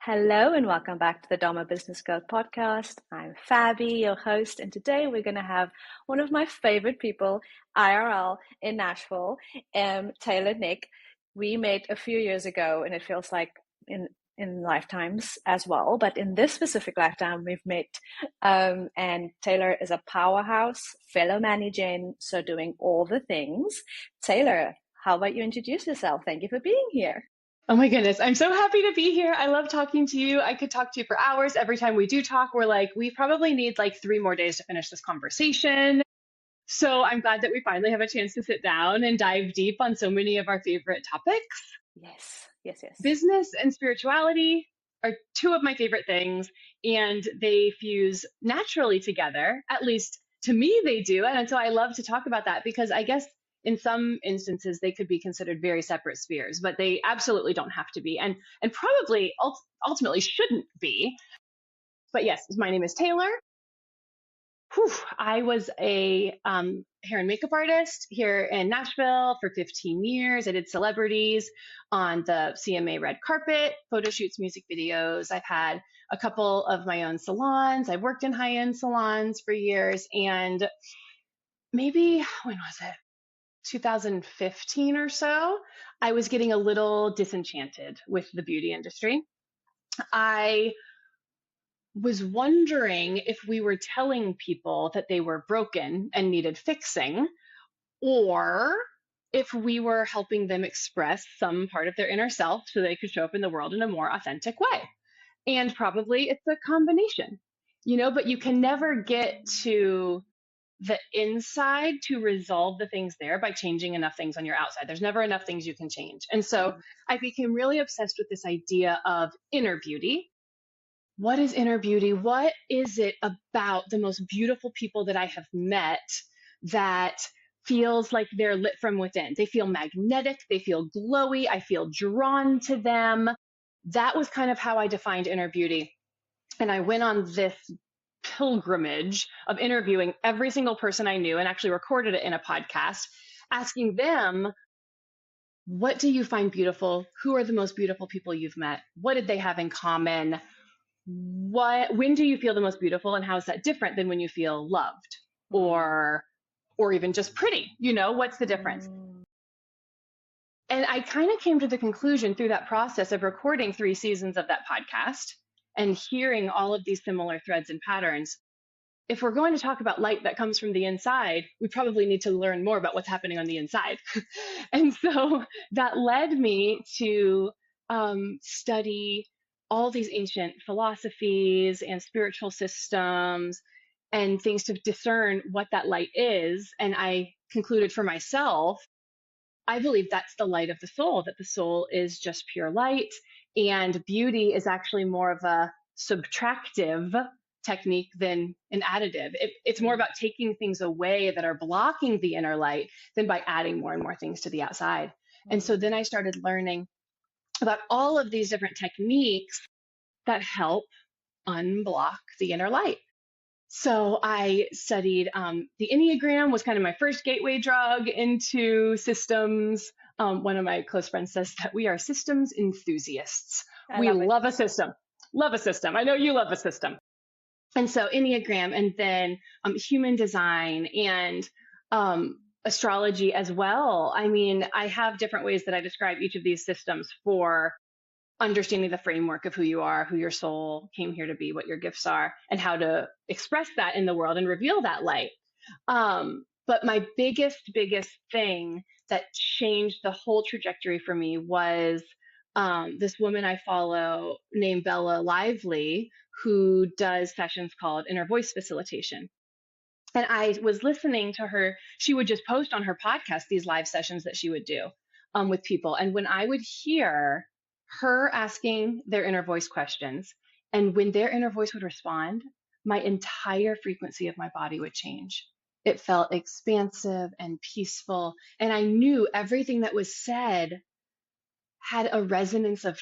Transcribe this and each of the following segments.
Hello and welcome back to the Dharma Business Code podcast. I'm Fabi, your host, and today we're going to have one of my favorite people, IRL in Nashville, Taylor Nick. We met a few years ago, and it feels like in lifetimes as well. But in this specific lifetime, we've met, and Taylor is a powerhouse, fellow managing, so doing all the things. Taylor, how about you introduce yourself? Thank you for being here. Oh my goodness, I'm so happy to be here. I love talking to you. I could talk to you for hours. Every time we do talk, we're like, we probably need like 3 more days to finish this conversation. So I'm glad that we finally have a chance to sit down and dive deep on so many of our favorite topics. Yes. Business and spirituality are 2 of my favorite things, and they fuse naturally together. At least to me, they do. And so I love to talk about that because I guess in some instances, they could be considered very separate spheres, but they absolutely don't have to be, and probably ultimately shouldn't be. But yes, my name is Taylor. I was a hair and makeup artist here in Nashville for 15 years. I did celebrities on the CMA red carpet, photo shoots, music videos. I've had a couple of my own salons. I've worked in high-end salons for years, and maybe, when was it? 2015 or so, I was getting a little disenchanted with the beauty industry. I was wondering if we were telling people that they were broken and needed fixing, or if we were helping them express some part of their inner self so they could show up in the world in a more authentic way. And probably it's a combination, but you can never get to the inside to resolve the things there by changing enough things on your outside. There's never enough things you can change. And so I became really obsessed with this idea of inner beauty. What is inner beauty? What is it about the most beautiful people that I have met that feels like they're lit from within? They feel magnetic. They feel glowy. I feel drawn to them. That was kind of how I defined inner beauty. And I went on this pilgrimage of interviewing every single person I knew and actually recorded it in a podcast, asking them, what do you find beautiful? Who are the most beautiful people you've met? What did they have in common? When do you feel the most beautiful, and how is that different than when you feel loved or even just pretty? What's the difference? And I kind of came to the conclusion through that process of recording 3 seasons of that podcast and hearing all of these similar threads and patterns. If we're going to talk about light that comes from the inside, we probably need to learn more about what's happening on the inside. And so that led me to study all these ancient philosophies and spiritual systems and things to discern what that light is. And I concluded for myself, I believe that's the light of the soul, that the soul is just pure light, and beauty is actually more of a subtractive technique than an additive. It's more about taking things away that are blocking the inner light than by adding more and more things to the outside. And so then I started learning about all of these different techniques that help unblock the inner light. So I studied the Enneagram was kind of my first gateway drug into systems. One of my close friends says that we are systems enthusiasts. We love a system. Love a system. I know you love a system. And so Enneagram, and then human design and astrology as well. I mean, I have different ways that I describe each of these systems for understanding the framework of who you are, who your soul came here to be, what your gifts are, and how to express that in the world and reveal that light. But my biggest thing that changed the whole trajectory for me was this woman I follow named Bella Lively, who does sessions called Inner Voice Facilitation. And I was listening to her. She would just post on her podcast these live sessions that she would do with people. And when I would hear her asking their inner voice questions, and when their inner voice would respond, my entire frequency of my body would change. It felt expansive and peaceful. And I knew everything that was said had a resonance of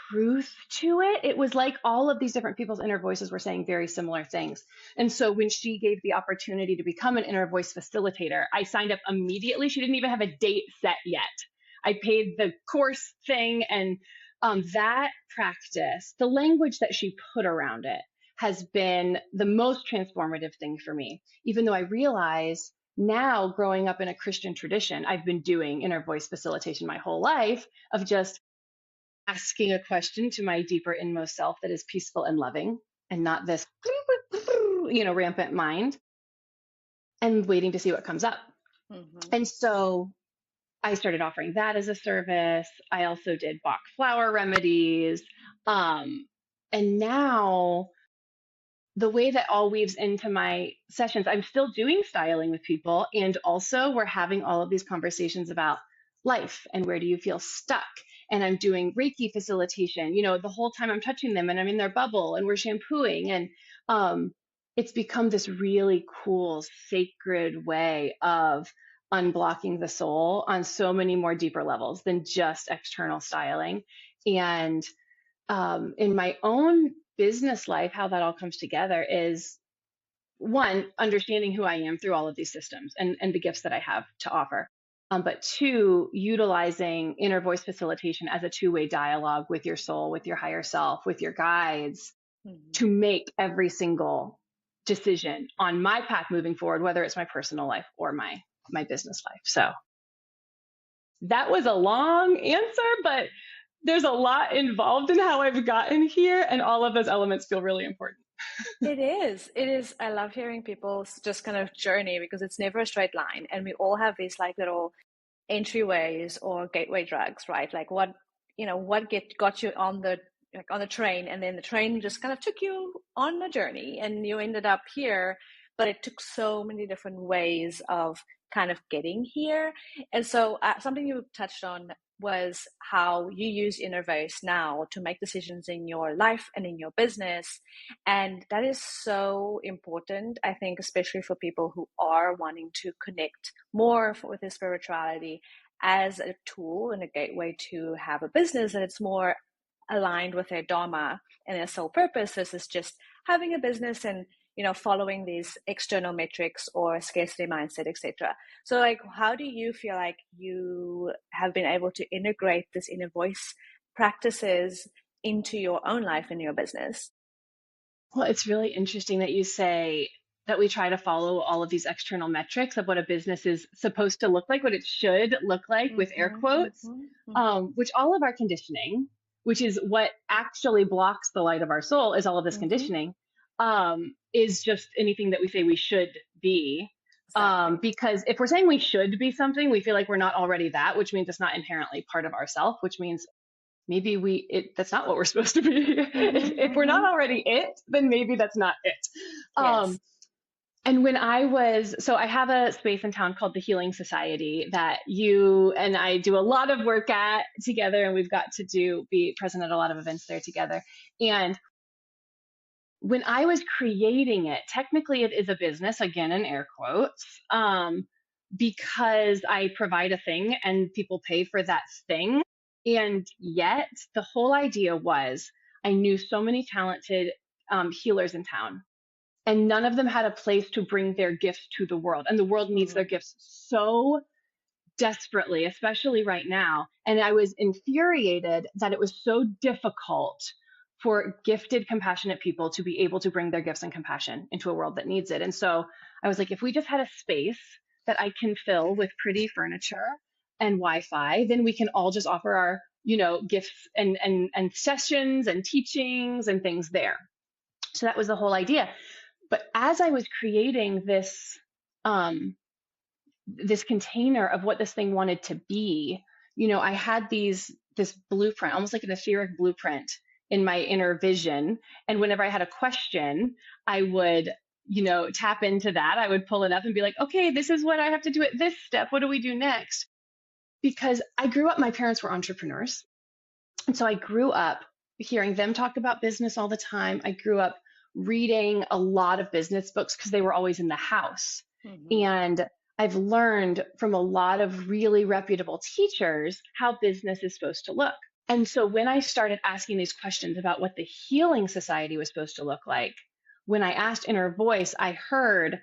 truth to it. It was like all of these different people's inner voices were saying very similar things. And so when she gave the opportunity to become an inner voice facilitator, I signed up immediately. She didn't even have a date set yet. I paid the course thing and That practice, the language that she put around it, has been the most transformative thing for me. Even though I realize now, growing up in a Christian tradition, I've been doing inner voice facilitation my whole life of just asking a question to my deeper inmost self that is peaceful and loving and not this, rampant mind, and waiting to see what comes up. Mm-hmm. And so I started offering that as a service. I also did Bach flower remedies. And now the way that all weaves into my sessions, I'm still doing styling with people. And also, we're having all of these conversations about life and where do you feel stuck. And I'm doing Reiki facilitation, the whole time I'm touching them and I'm in their bubble and we're shampooing. And it's become this really cool, sacred way of unblocking the soul on so many more deeper levels than just external styling. And in my own business life, how that all comes together is one, understanding who I am through all of these systems and the gifts that I have to offer. But two, utilizing inner voice facilitation as a two-way dialogue with your soul, with your higher self, with your guides, Mm-hmm. to make every single decision on my path moving forward, whether it's my personal life or my business life. So that was a long answer, but there's a lot involved in how I've gotten here, and all of those elements feel really important. It is. It is. I love hearing people's just kind of journey because it's never a straight line. And we all have these like little entryways or gateway drugs, right? Like what got you on the train, and then the train just kind of took you on a journey and you ended up here, but it took so many different ways of kind of getting here. And so something you touched on was how you use inner voice now to make decisions in your life and in your business. And that is so important, I think, especially for people who are wanting to connect more with their spirituality as a tool and a gateway to have a business, and it's more aligned with their dharma and their sole purpose versus just having a business and following these external metrics or scarcity mindset, etc. So like, how do you feel like you have been able to integrate this inner voice practices into your own life and your business? Well, it's really interesting that you say that we try to follow all of these external metrics of what a business is supposed to look like, what it should look like with air Mm-hmm, quotes, mm-hmm, mm-hmm, which all of our conditioning, which is what actually blocks the light of our soul, is all of this mm-hmm. conditioning, is just anything that we say we should be. Exactly. Because if we're saying we should be something, we feel like we're not already that, which means it's not inherently part of ourself, which means maybe that's not what we're supposed to be. Mm-hmm, If we're not mm-hmm. already it, then maybe that's not it. Yes. And when so I have a space in town called the Healing Society that you and I do a lot of work at together, and we've got to be present at a lot of events there together. And when I was creating it, technically it is a business, again in air quotes, because I provide a thing and people pay for that thing. And yet the whole idea was I knew so many talented healers in town, and none of them had a place to bring their gifts to the world. And the world needs their Mm-hmm. gifts so desperately, especially right now. And I was infuriated that it was so difficult for gifted, compassionate people to be able to bring their gifts and compassion into a world that needs it. And so I was like, if we just had a space that I can fill with pretty furniture and Wi-Fi, then we can all just offer our, gifts and sessions and teachings and things there. So that was the whole idea. But as I was creating this container of what this thing wanted to be, I had this blueprint, almost like an etheric blueprint in my inner vision. And whenever I had a question, I would, tap into that. I would pull it up and be like, okay, this is what I have to do at this step. What do we do next? Because I grew up, my parents were entrepreneurs. And so I grew up hearing them talk about business all the time. I grew up reading a lot of business books because they were always in the house. Mm-hmm. And I've learned from a lot of really reputable teachers how business is supposed to look. And so when I started asking these questions about what the healing society was supposed to look like, when I asked inner voice, I heard,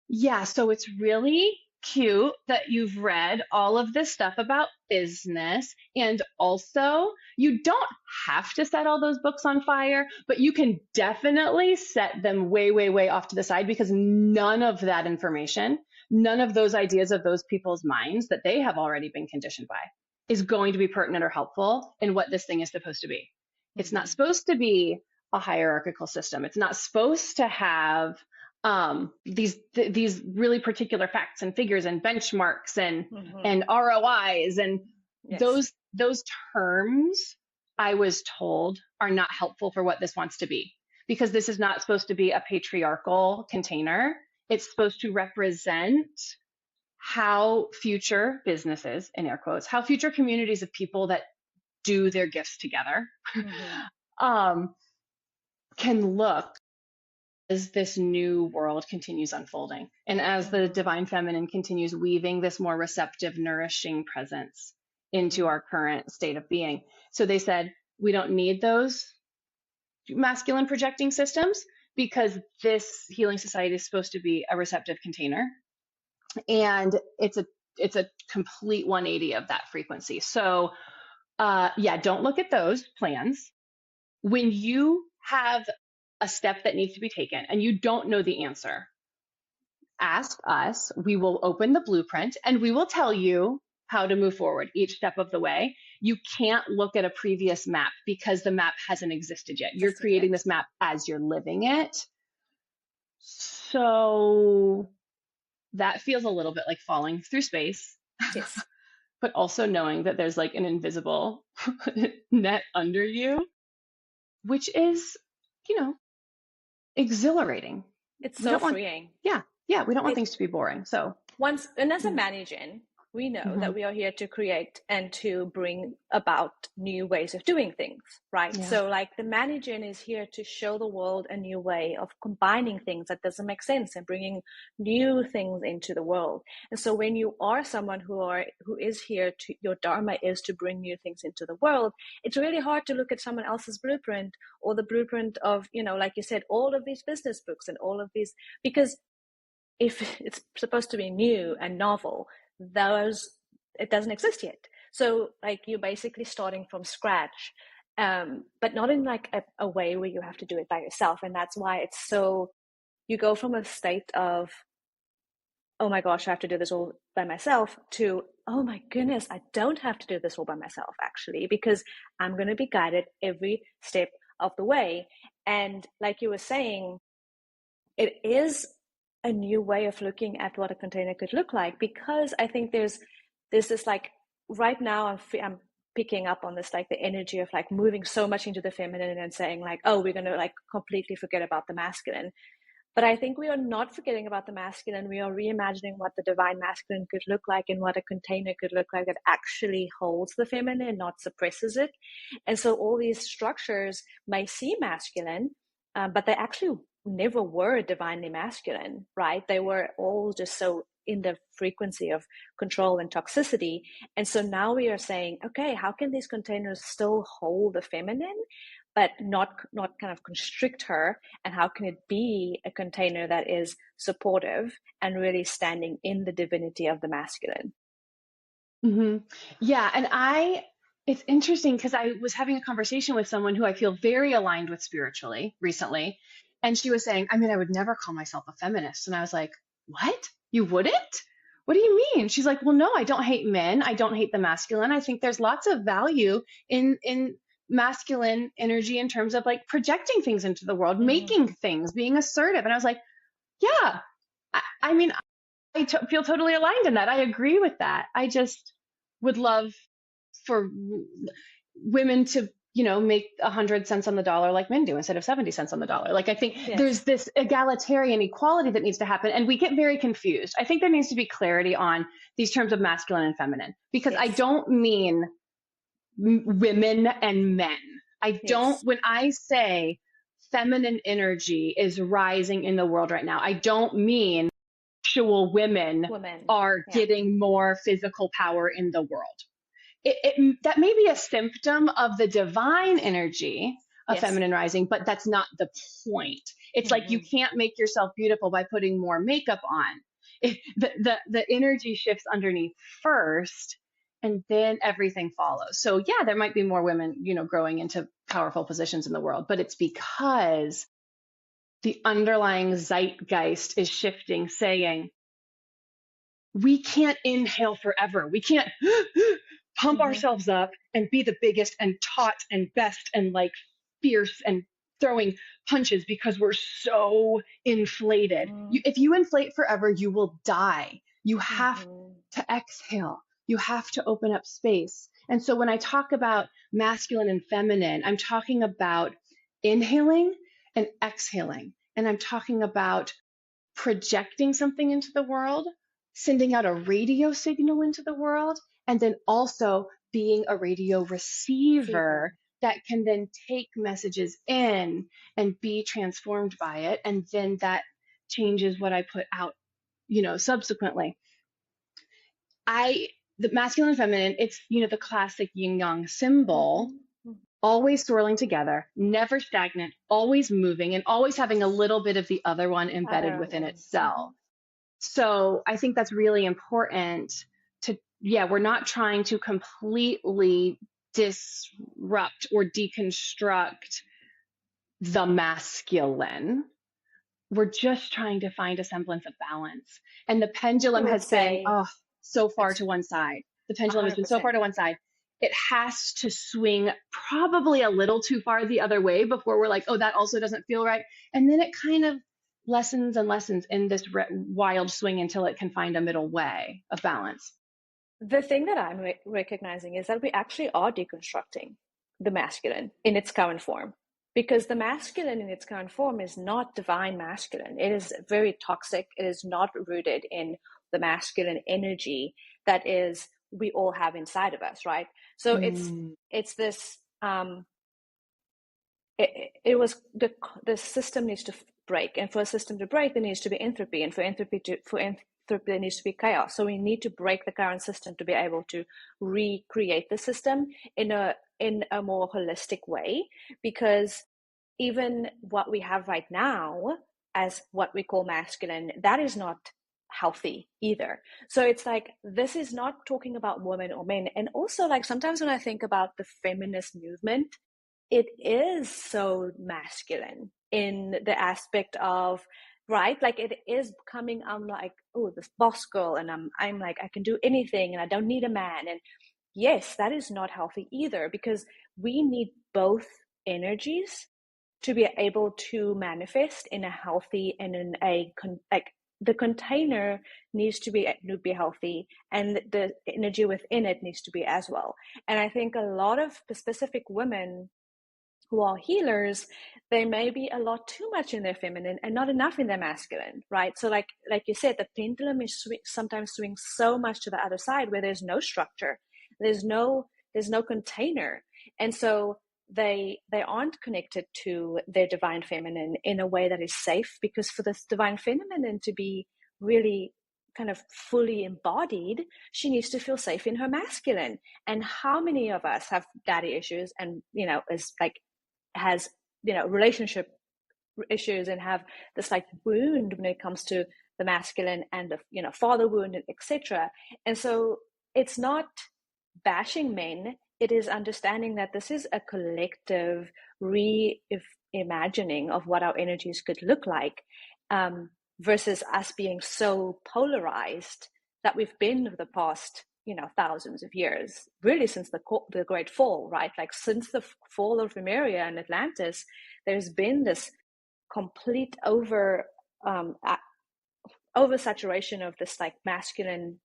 yeah, so it's really cute that you've read all of this stuff about business. And also, you don't have to set all those books on fire, but you can definitely set them way, way, way off to the side, because none of that information, none of those ideas of those people's minds that they have already been conditioned by is going to be pertinent or helpful in what this thing is supposed to be. It's not supposed to be a hierarchical system. It's not supposed to have these really particular facts and figures and benchmarks and ROIs and those terms, I was told, are not helpful for what this wants to be, because this is not supposed to be a patriarchal container. It's supposed to represent how future businesses, in air quotes, how future communities of people that do their gifts together can look as this new world continues unfolding, and as the divine feminine continues weaving this more receptive, nourishing presence into our current state of being. So they said, we don't need those masculine projecting systems, because this healing society is supposed to be a receptive container, and it's a complete 180 of that frequency. So don't look at those plans. When you have a step that needs to be taken and you don't know the answer, ask us. We will open the blueprint and we will tell you how to move forward each step of the way. You can't look at a previous map because the map hasn't existed yet. You're creating this map as you're living it. So that feels a little bit like falling through space. Yes. But also knowing that there's like an invisible net under you, which is, exhilarating. It's so freeing. We don't want things to be boring. So as a managing, we know that we are here to create and to bring about new ways of doing things, right? Yeah. So like the managing is here to show the world a new way of combining things that doesn't make sense and bringing new things into the world. And so when you are someone who is here to, your dharma is to bring new things into the world, it's really hard to look at someone else's blueprint or the blueprint of, like you said, all of these business books and all of these, because if it's supposed to be new and novel, it doesn't exist yet. So like you're basically starting from scratch, but not in like a way where you have to do it by yourself. And that's why it's so, you go from a state of, oh my gosh, I have to do this all by myself, to, oh my goodness, I don't have to do this all by myself actually, because I'm going to be guided every step of the way. And like you were saying, it is a new way of looking at what a container could look like, because I think there's this like right now I'm picking up on this, like the energy of like moving so much into the feminine and saying like, oh, we're going to like completely forget about the masculine. But I think we are not forgetting about the masculine. We are reimagining what the divine masculine could look like and what a container could look like that actually holds the feminine and not suppresses it. And so all these structures may seem masculine, but they actually never were divinely masculine, right? They were all just so in the frequency of control and toxicity. And so now we are saying, okay, how can these containers still hold the feminine, but not kind of constrict her? And how can it be a container that is supportive and really standing in the divinity of the masculine? Mm-hmm. Yeah. And it's interesting because I was having a conversation with someone who I feel very aligned with spiritually recently. And she was saying, I would never call myself a feminist. And I was like, what? You wouldn't? What do you mean? She's like, well, no, I don't hate men. I don't hate the masculine. I think there's lots of value in masculine energy in terms of like projecting things into the world, making things, being assertive. And I was like, yeah, I feel totally aligned in that. I agree with that. I just would love for women to, make 100 cents on the dollar like men do instead of 70 cents on the dollar. Like, I think there's this egalitarian equality that needs to happen. And we get very confused. I think there needs to be clarity on these terms of masculine and feminine, because I don't mean women and men. I don't, when I say feminine energy is rising in the world right now, I don't mean actual women are getting more physical power in the world. That may be a symptom of the divine energy of feminine rising, but that's not the point. It's like you can't make yourself beautiful by putting more makeup on. the energy shifts underneath first, and then everything follows. So yeah, there might be more women, growing into powerful positions in the world, but it's because the underlying zeitgeist is shifting, saying, we can't inhale forever. We can't pump ourselves up and be the biggest and taut and best and like fierce and throwing punches because we're so inflated. If you inflate forever, you will die. You have to exhale. You have to open up space. And so when I talk about masculine and feminine, I'm talking about inhaling and exhaling. And I'm talking about projecting something into the world, sending out a radio signal into the world, and then also being a radio receiver that can then take messages in and be transformed by it. And then that changes what I put out, subsequently. The masculine and feminine, it's, the classic yin yang symbol, always swirling together, never stagnant, always moving, and always having a little bit of the other one embedded within itself. So I think that's really important we're not trying to completely disrupt or deconstruct the masculine. We're just trying to find a semblance of balance. And the pendulum has been so far to one side. The pendulum 100%. Has been so far to one side. It has to swing probably a little too far the other way before we're like, oh, that also doesn't feel right. And then it kind of lessens and lessens in this wild swing until it can find a middle way of balance. The thing that I'm recognizing is that we actually are deconstructing the masculine in its current form, because the masculine in its current form is not divine masculine. It is very toxic. It is not rooted in the masculine energy that is we all have inside of us, right? So it's this the system needs to break, and for a system to break there needs to be entropy, and for entropy there needs to be chaos. So we need to break the current system to be able to recreate the system in a more holistic way, because even what we have right now as what we call masculine, that is not healthy either. So it's like, this is not talking about women or men. And also, like, sometimes when I think about the feminist movement, it is so masculine in the aspect of, right, like it is coming, I'm like, oh, this boss girl, and I'm like, I can do anything and I don't need a man. And yes, that is not healthy either, because we need both energies to be able to manifest in a healthy and in a the container needs to be healthy, and the energy within it needs to be as well. And I think a lot of specific women who are healers, they may be a lot too much in their feminine and not enough in their masculine, right? So like you said, the pendulum is sometimes swings so much to the other side where there's no structure, there's no container, and so they aren't connected to their divine feminine in a way that is safe, because for this divine feminine to be really kind of fully embodied, she needs to feel safe in her masculine. And how many of us have daddy issues and is like has relationship issues and have this like wound when it comes to the masculine and the father wound, etc. And so it's not bashing men, it is understanding that this is a collective reimagining of what our energies could look like, versus us being so polarized that we've been for the past thousands of years, really since the Great Fall, right? Like since the fall of Lemuria and Atlantis, there's been this complete oversaturation of this like masculine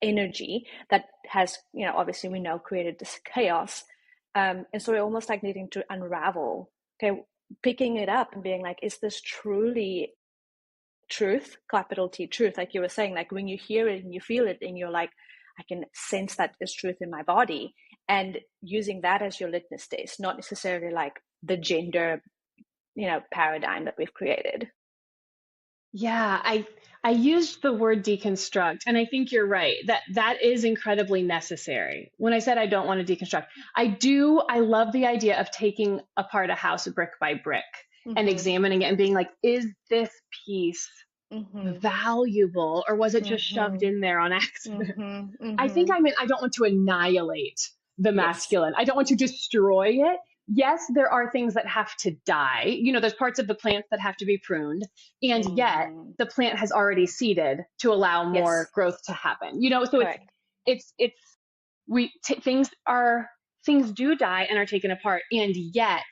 energy that has, obviously we know created this chaos. And so we're almost like needing to unravel, okay, picking it up and being like, is this truly truth, capital T truth? Like you were saying, like when you hear it and you feel it and you're like, I can sense that is truth in my body, and using that as your litmus test, not necessarily like the gender, paradigm that we've created. Yeah, I used the word deconstruct, and I think you're right that is incredibly necessary. When I said I don't want to deconstruct, I love the idea of taking apart a house brick by brick and examining it and being like, is this piece valuable, or was it just shoved in there on accident? I think I don't want to annihilate the Yes. masculine. I don't want to destroy it. Yes, there are things that have to die. There's parts of the plant that have to be pruned. And yet the plant has already seeded to allow more Yes. growth to happen. So Correct. things do die and are taken apart. And yet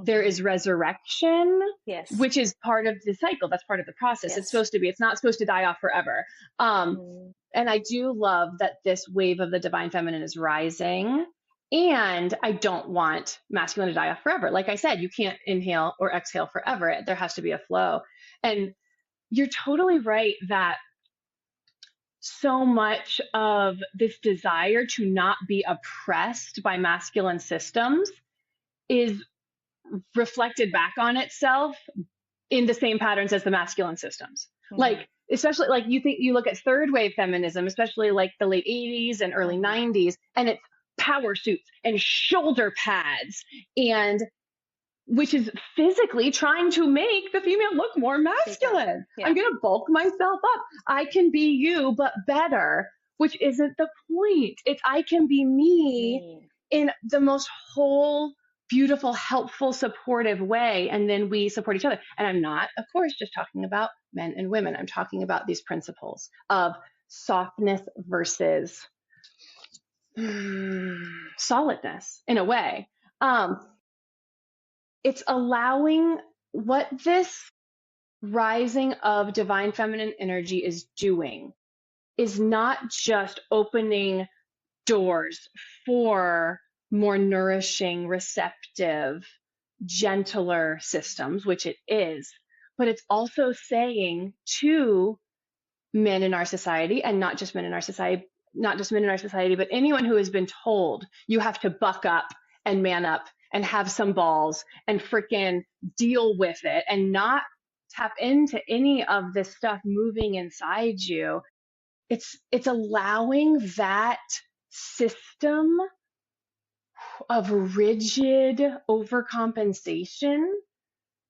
there is resurrection, Yes. which is part of the cycle. That's part of the process. Yes. It's not supposed to die off forever. And I do love that this wave of the divine feminine is rising. And I don't want masculine to die off forever. Like I said, you can't inhale or exhale forever. There has to be a flow. And you're totally right that so much of this desire to not be oppressed by masculine systems is reflected back on itself in the same patterns as the masculine systems. Like, especially like you look at third wave feminism, especially like the late 80s and early 90s, and it's power suits and shoulder pads, and which is physically trying to make the female look more masculine. Yeah. I'm going to bulk myself up. I can be you, but better, which isn't the point. It's I can be me in the most whole, beautiful, helpful, supportive way. And then we support each other. And I'm not, of course, just talking about men and women. I'm talking about these principles of softness versus solidness in a way. It's allowing what this rising of divine feminine energy is doing is not just opening doors for more nourishing, receptive, gentler systems, which it is, but it's also saying to men in our society, and not just men in our society, but anyone who has been told you have to buck up and man up and have some balls and frickin' deal with it and not tap into any of this stuff moving inside you. It's allowing that system of rigid overcompensation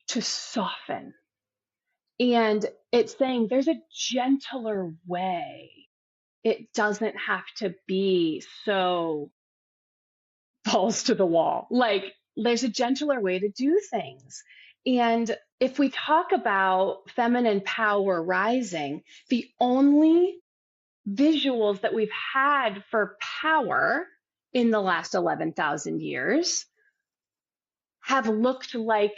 to soften. And it's saying there's a gentler way. It doesn't have to be so balls to the wall. Like, there's a gentler way to do things. And if we talk about feminine power rising, the only visuals that we've had for power in the last 11,000 years have looked like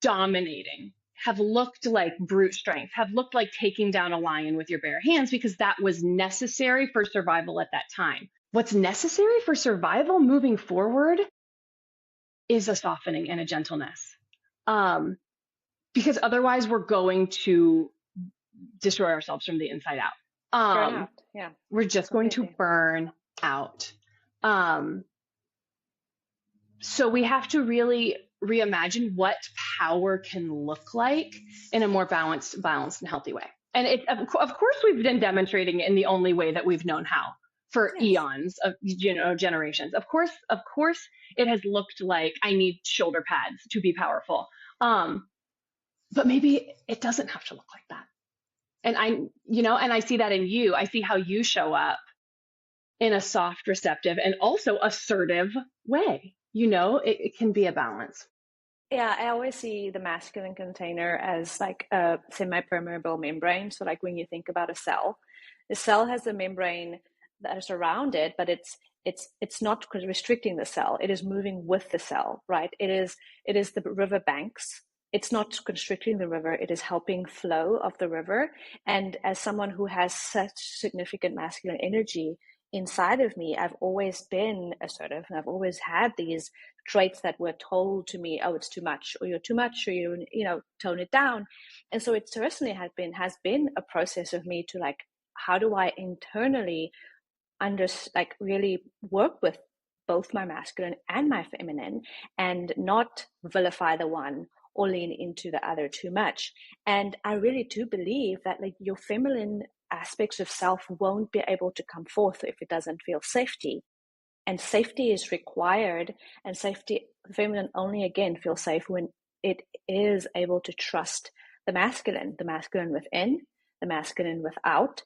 dominating, have looked like brute strength, have looked like taking down a lion with your bare hands, because that was necessary for survival at that time. What's necessary for survival moving forward is a softening and a gentleness. Because otherwise we're going to destroy ourselves from the inside out. Burn out. Yeah. We're just going to burn out. So we have to really reimagine what power can look like in a more balanced and healthy way. And of course, we've been demonstrating it in the only way that we've known how for eons of generations. Of course, it has looked like I need shoulder pads to be powerful. But maybe it doesn't have to look like that. And I see that in you. I see how you show up in a soft, receptive, and also assertive way. It can be a balance. Yeah, I always see the masculine container as like a semi-permeable membrane. So like when you think about a cell, the cell has a membrane that is around it, but it's not restricting the cell. It is moving with the cell, right? It is the river banks. It's not constricting the river. It is helping flow of the river. And as someone who has such significant masculine energy inside of me, I've always been assertive, and I've always had these traits that were told to me, oh, it's too much, or you're too much, or you tone it down. And so it certainly has been a process of me to like, how do I internally really work with both my masculine and my feminine, and not vilify the one or lean into the other too much. And I really do believe that like your feminine aspects of self won't be able to come forth if it doesn't feel safety. And safety is required, and feminine only again feels safe when it is able to trust the masculine within, the masculine without,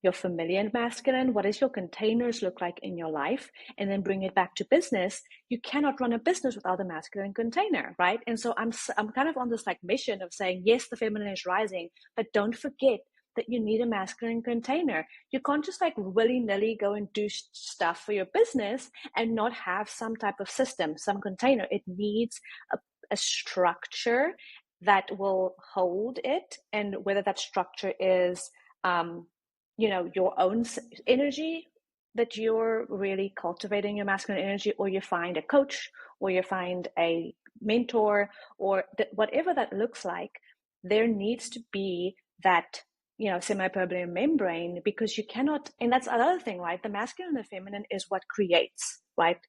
your familiar masculine, what does your containers look like in your life, and then bring it back to business. You cannot run a business without a masculine container, right? And so I'm kind of on this like mission of saying, yes, the feminine is rising, but don't forget that you need a masculine container. You can't just like willy-nilly go and do stuff for your business and not have some type of system, some container. It needs a structure that will hold it, and whether that structure is your own energy, that you're really cultivating your masculine energy, or you find a coach, or you find a mentor, or whatever that looks like. There needs to be that semi-permeable membrane, because you cannot, and that's another thing, right? The masculine and the feminine is what creates, right?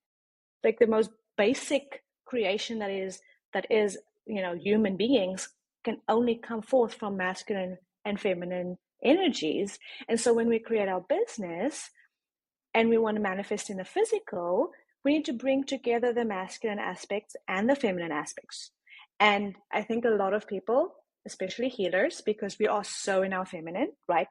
Like the most basic creation that is human beings can only come forth from masculine and feminine energies. And so when we create our business and we want to manifest in the physical, we need to bring together the masculine aspects and the feminine aspects. And I think a lot of people, especially healers, because we are so in our feminine, right?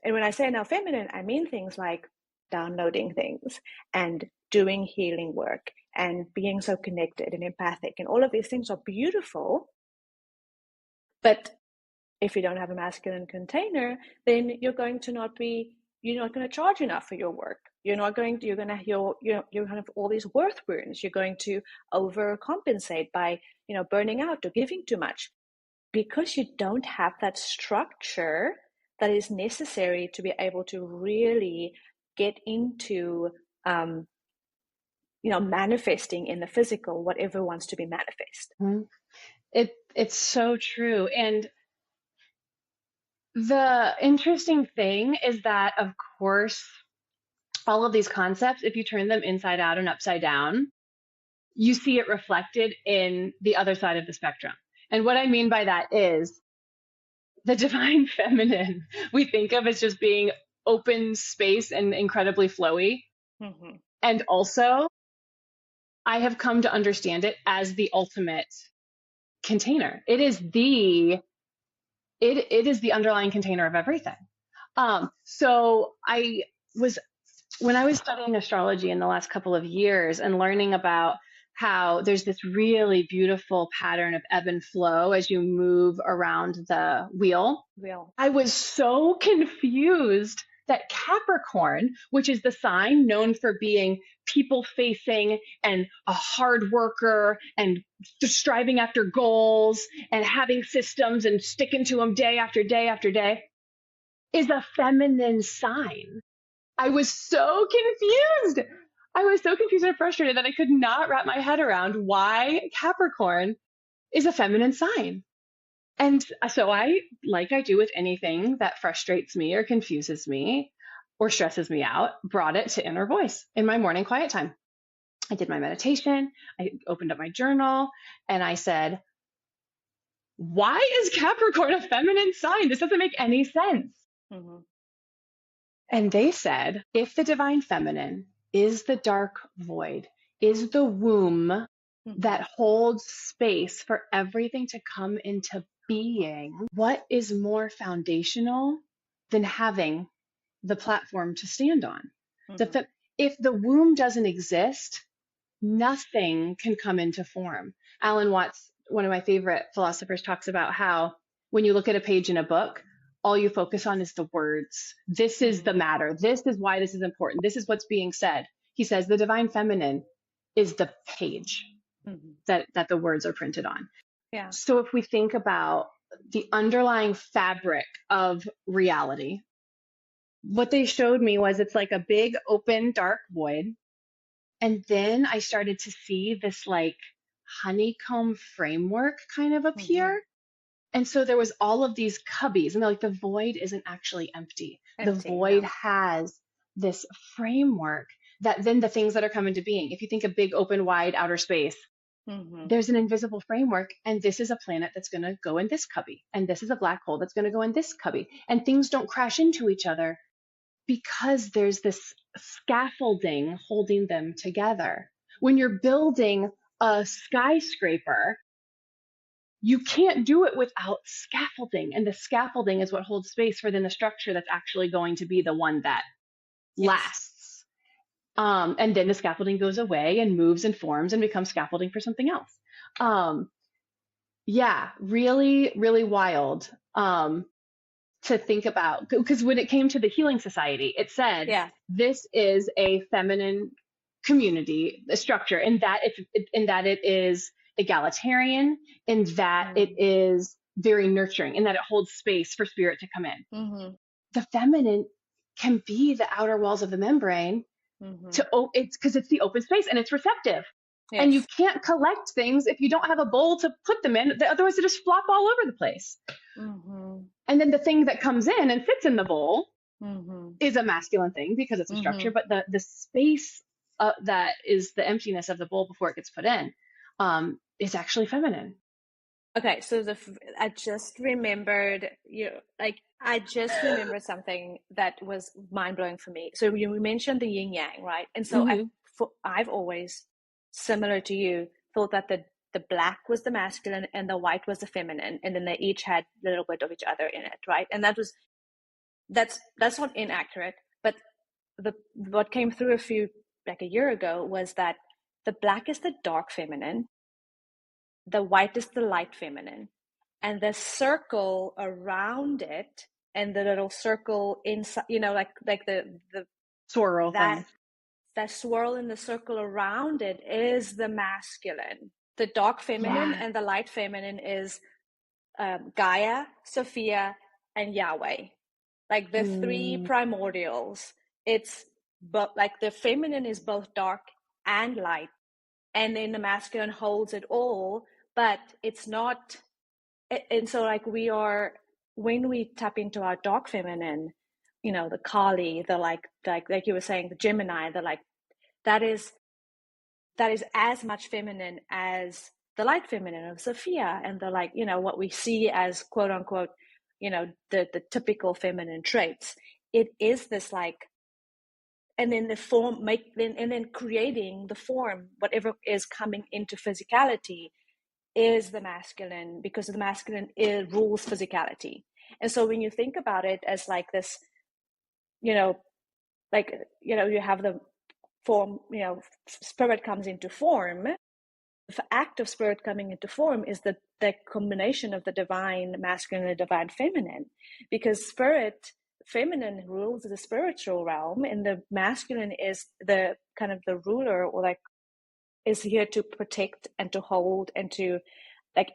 And when I say in our feminine, I mean things like downloading things and doing healing work and being so connected and empathic, and all of these things are beautiful. But if you don't have a masculine container, then you're going to charge enough for your work. You're going to have all these worth wounds. You're going to overcompensate by, burning out or giving too much, because you don't have that structure that is necessary to be able to really get into, manifesting in the physical, whatever wants to be manifest. It's so true. And the interesting thing is that, of course, all of these concepts, if you turn them inside out and upside down, you see it reflected in the other side of the spectrum. And what I mean by that is the divine feminine we think of as just being open space and incredibly flowy. Mm-hmm. And also, I have come to understand it as the ultimate container. It is the underlying container of everything. So when I was studying astrology in the last couple of years and learning about how there's this really beautiful pattern of ebb and flow as you move around the wheel, I was so confused that Capricorn, which is the sign known for being people facing and a hard worker and striving after goals and having systems and sticking to them day after day after day, is a feminine sign. I was so confused. And frustrated that I could not wrap my head around why Capricorn is a feminine sign. And so like I do with anything that frustrates me or confuses me or stresses me out, brought it to inner voice in my morning quiet time. I did my meditation. I opened up my journal and I said, why is Capricorn a feminine sign? This doesn't make any sense. Mm-hmm. And they said, if the divine feminine is the dark void, is the womb that holds space for everything to come into being, what is more foundational than having the platform to stand on? Mm-hmm. If the womb doesn't exist, nothing can come into form. Alan Watts, one of my favorite philosophers, talks about how when you look at a page in a book, all you focus on is the words. This is the matter. This is why this is important. This is what's being said. He says the divine feminine is the page that the words are printed on. Yeah. So if we think about the underlying fabric of reality, what they showed me was it's like a big open dark void. And then I started to see this like honeycomb framework kind of appear. And so there was all of these cubbies, and like the void isn't actually empty. The void has this framework that then the things that are coming to being. If you think of big, open, wide outer space, there's an invisible framework, and this is a planet that's going to go in this cubby, and this is a black hole that's going to go in this cubby, and things don't crash into each other because there's this scaffolding holding them together. When you're building a skyscraper, you can't do it without scaffolding. And the scaffolding is what holds space for then the structure that's actually going to be the one that lasts. And then the scaffolding goes away and moves and forms and becomes scaffolding for something else. Yeah, really, really wild to think about. Because when it came to the Healing Society, it said this is a feminine community, a structure, in that it is egalitarian, in that it is very nurturing, in that it holds space for spirit to come in. The feminine can be the outer walls of the membrane. It's because it's the open space and it's receptive. Yes. And you can't collect things if you don't have a bowl to put them in. Otherwise, they just flop all over the place. And then the thing that comes in and sits in the bowl is a masculine thing because it's a structure. But the space that is the emptiness of the bowl before it gets put in is actually feminine. Okay, so I just remembered something that was mind blowing for me. So you mentioned the yin yang, right? And so I've always, similar to you, thought that the black was the masculine and the white was the feminine, and then they each had a little bit of each other in it, right? And that's not inaccurate, but what came through a year ago was that the black is the dark feminine, the white is the light feminine, and the circle around it and the little circle inside, like the swirl thing. That swirl in the circle around it is the masculine. The dark feminine and the light feminine is Gaia, Sophia, and Yahweh. Like the three primordials. It's like the feminine is both dark and light, and then the masculine holds it all, but it's not. And so like when we tap into our dark feminine, the Kali, the like you were saying, the Gemini, that is as much feminine as the light feminine of Sophia, and what we see as quote unquote, the typical feminine traits. It is this and then the form and then creating the form, whatever is coming into physicality is the masculine, because the masculine rules physicality. And so when you think about it as like this, you have the form, spirit comes into form. The act of spirit coming into form is the combination of the divine masculine and the divine feminine, because spirit feminine rules the spiritual realm, and the masculine is the kind of the ruler, or is here to protect and to hold and to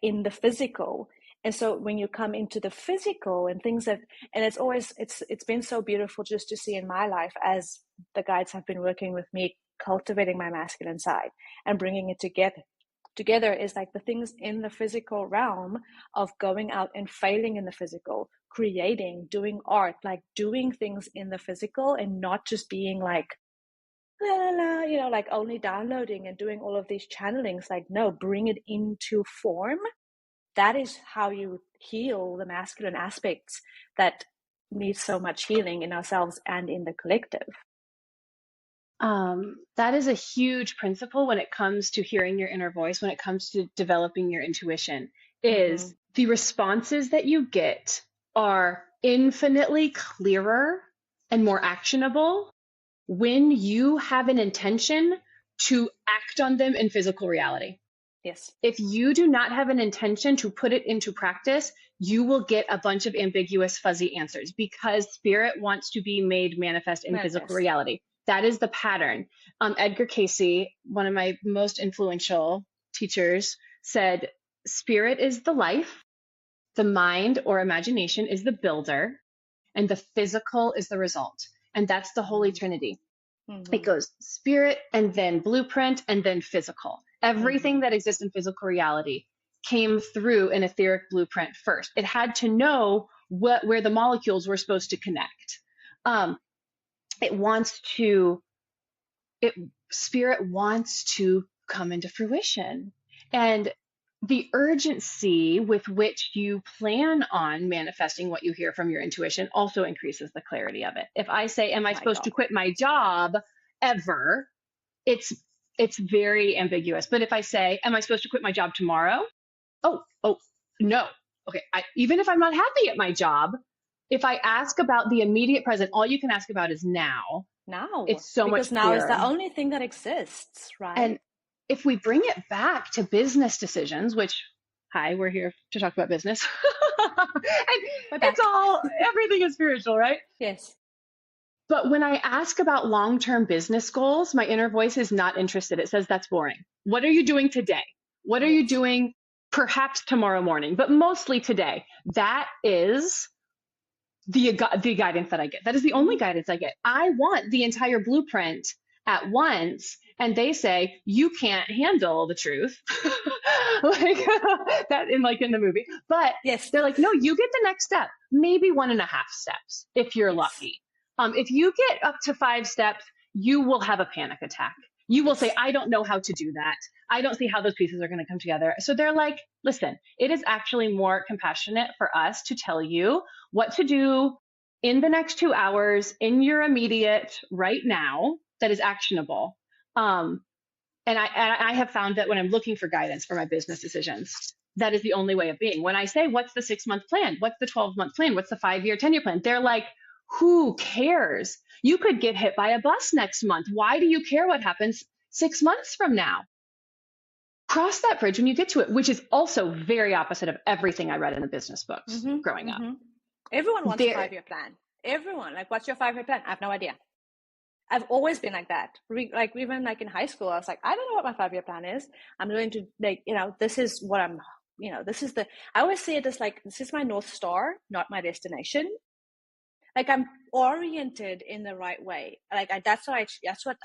in the physical. And so when you come into the physical and things and it's been so beautiful just to see in my life as the guides have been working with me, cultivating my masculine side and bringing it together is the things in the physical realm of going out and failing in the physical, creating, doing art, doing things in the physical, and not just being la la la, only downloading and doing all of these channelings. No, bring it into form. That is how you heal the masculine aspects that need so much healing in ourselves and in the collective. That is a huge principle when it comes to hearing your inner voice, when it comes to developing your intuition, is the responses that you get are infinitely clearer and more actionable when you have an intention to act on them in physical reality. Yes. If you do not have an intention to put it into practice, you will get a bunch of ambiguous, fuzzy answers, because spirit wants to be made manifest in physical reality. That is the pattern. Edgar Cayce, one of my most influential teachers, said, spirit is the life, the mind or imagination is the builder, and the physical is the result. And that's the Holy Trinity. It goes spirit and then blueprint and then physical. Everything that exists in physical reality came through an etheric blueprint first. It had to know where the molecules were supposed to connect. Spirit wants to come into fruition. And the urgency with which you plan on manifesting what you hear from your intuition also increases the clarity of it. If I say, am I supposed to quit my job ever? It's very ambiguous. But if I say, am I supposed to quit my job tomorrow? Oh, no. Okay. Even if I'm not happy at my job, if I ask about the immediate present, all you can ask about is now. Now, It's so much because now is the clearer. only thing that exists, right? And if we bring it back to business decisions, which, hi, we're here to talk about business. And We're it's back. everything is spiritual, right? Yes. But when I ask about long term business goals, my inner voice is not interested. It says that's boring. What are you doing today? What are you Yes. doing perhaps tomorrow morning, but mostly today? That is the guidance that I get. That is the only Mm-hmm. guidance I get. I want the entire blueprint at once, and they say you can't handle the truth, like that in the movie. But Yes. they're like, no, you get the next step, maybe 1.5 steps if you're Yes. lucky. If you get up to 5 steps, you will have a panic attack. You will say, Yes. I don't know how to do that. I don't see how those pieces are going to come together. So they're like, listen, it is actually more compassionate for us to tell you what to do in the next 2 hours in your immediate right now that is actionable. And I have found that when I'm looking for guidance for my business decisions, that is the only way of being. When I say, what's the 6 month plan? What's the 12-month plan? What's the 5 year, 10 year plan? They're like, who cares? You could get hit by a bus next month. Why do you care what happens 6 months from now? Cross that bridge when you get to it, which is also very opposite of everything I read in the business books Mm-hmm. growing up. Mm-hmm. Everyone wants a There, 5 year plan. Everyone, like, what's your 5 year plan? I have no idea. I've always been like that. Like even like in high school, I was like, I don't know what my 5 year plan is. I'm going to like, this is what I'm, this is I always see it as like, this is my North Star, not my destination. Like I'm oriented in the right way. Like that's what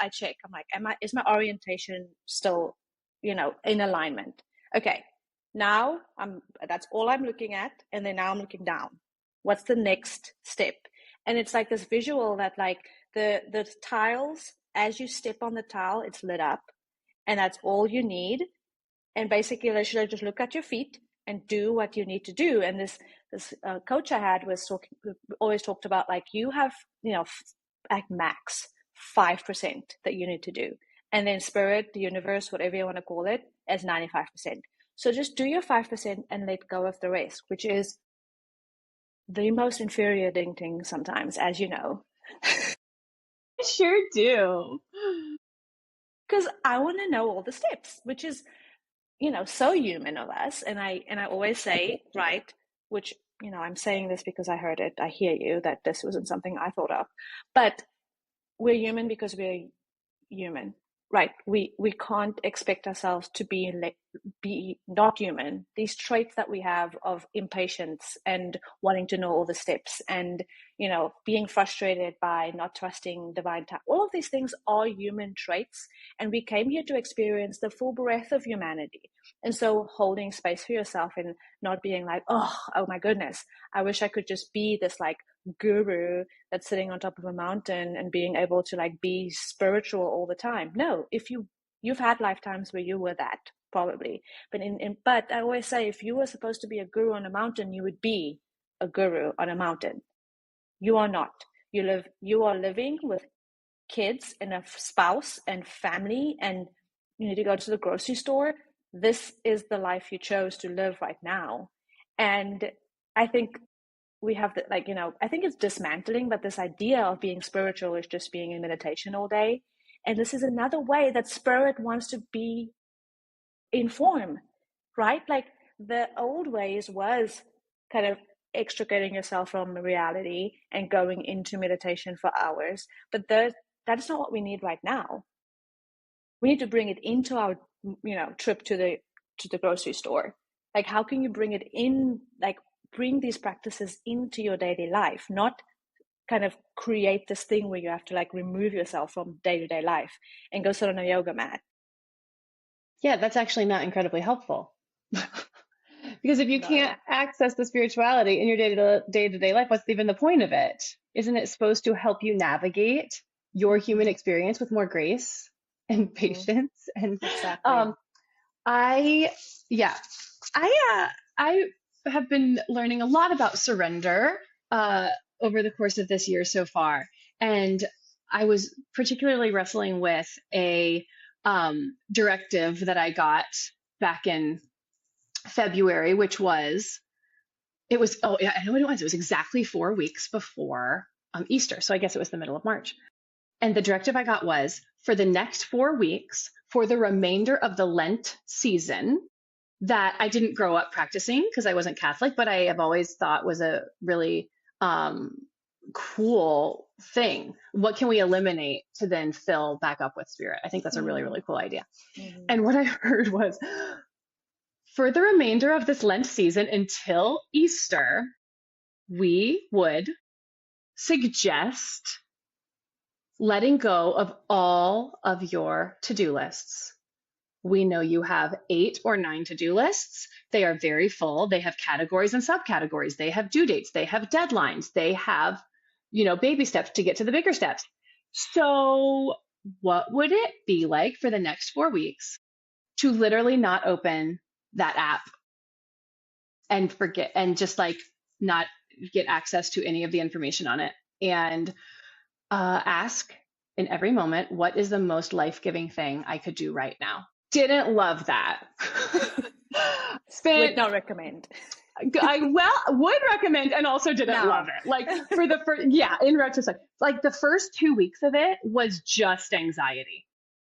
I check. I'm like, is my orientation still, in alignment? Okay. Now that's all I'm looking at. And then now I'm looking down. What's the next step? And it's like this visual that like the tiles, as you step on the tile, it's lit up and that's all you need. And basically you should just look at your feet and do what you need to do. And this coach I had was always talked about like you have at max 5% that you need to do, and then spirit, the universe, whatever you want to call it, as 95%. So just do your 5% and let go of the rest, which is the most infuriating thing sometimes, as you know. I sure do. Because I want to know all the steps, which is so human of us. And I always say, right, which I'm saying this because I heard it, I hear you, that this wasn't something I thought of, but we're human because we're human, right? We can't expect ourselves to be not human. These traits that we have of impatience and wanting to know all the steps, and being frustrated by not trusting divine time, all of these things are human traits, and we came here to experience the full breadth of humanity. And so holding space for yourself and not being like, oh my goodness, I wish I could just be this like guru that's sitting on top of a mountain and being able to like be spiritual all the time. No, if you've had lifetimes where you were that, probably, but I always say, if you were supposed to be a guru on a mountain, you would be a guru on a mountain. You are not. You are living with kids and a spouse and family, and you need to go to the grocery store. This is the life you chose to live right now. And I think we have I think it's dismantling that this idea of being spiritual is just being in meditation all day. And this is another way that spirit wants to be in form, right? Like the old ways was kind of extricating yourself from reality and going into meditation for hours. But that's not what we need right now. We need to bring it into our trip to the grocery store. Like, how can you bring it in, like bring these practices into your daily life, not kind of create this thing where you have to like remove yourself from day-to-day life and go sit on a yoga mat. Yeah, that's actually not incredibly helpful. Because if you can't No. access the spirituality in your day-to-day life, what's even the point of it? Isn't it supposed to help you navigate your human Mm-hmm. experience with more grace and Mm-hmm. patience? And Exactly. um, I, yeah, I have been learning a lot about surrender over the course of this year so far, and I was particularly wrestling with a directive that I got back in February, which was, it was, oh yeah, I know what it was. It was exactly 4 weeks before Easter. So I guess it was the middle of March. And the directive I got was for the next 4 weeks, for the remainder of the Lent season, that I didn't grow up practicing because I wasn't Catholic, but I have always thought was a really cool thing. What can we eliminate to then fill back up with spirit? I think that's a really, really cool idea. And what I heard was, for the remainder of this Lent season until Easter, we would suggest letting go of all of your to-do lists. We know you have 8 or 9 to-do lists. They are very full. They have categories and subcategories. They have due dates. They have deadlines. They have, baby steps to get to the bigger steps. So what would it be like for the next 4 weeks to literally not open that app and forget, and just like not get access to any of the information on it, and ask in every moment, what is the most life-giving thing I could do right now? Didn't love that. Would not recommend. Would recommend, and also didn't love it. Like for the first, in retrospect, like the first 2 weeks of it was just anxiety.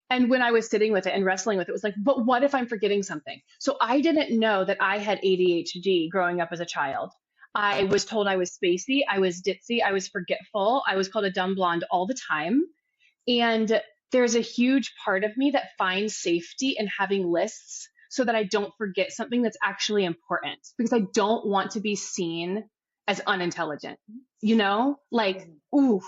And when I was sitting with it and wrestling with it, it was like, but what if I'm forgetting something? So I didn't know that I had ADHD growing up as a child. I was told I was spacey, I was ditzy, I was forgetful, I was called a dumb blonde all the time. And there's a huge part of me that finds safety in having lists so that I don't forget something that's actually important, because I don't want to be seen as unintelligent, like, ooh,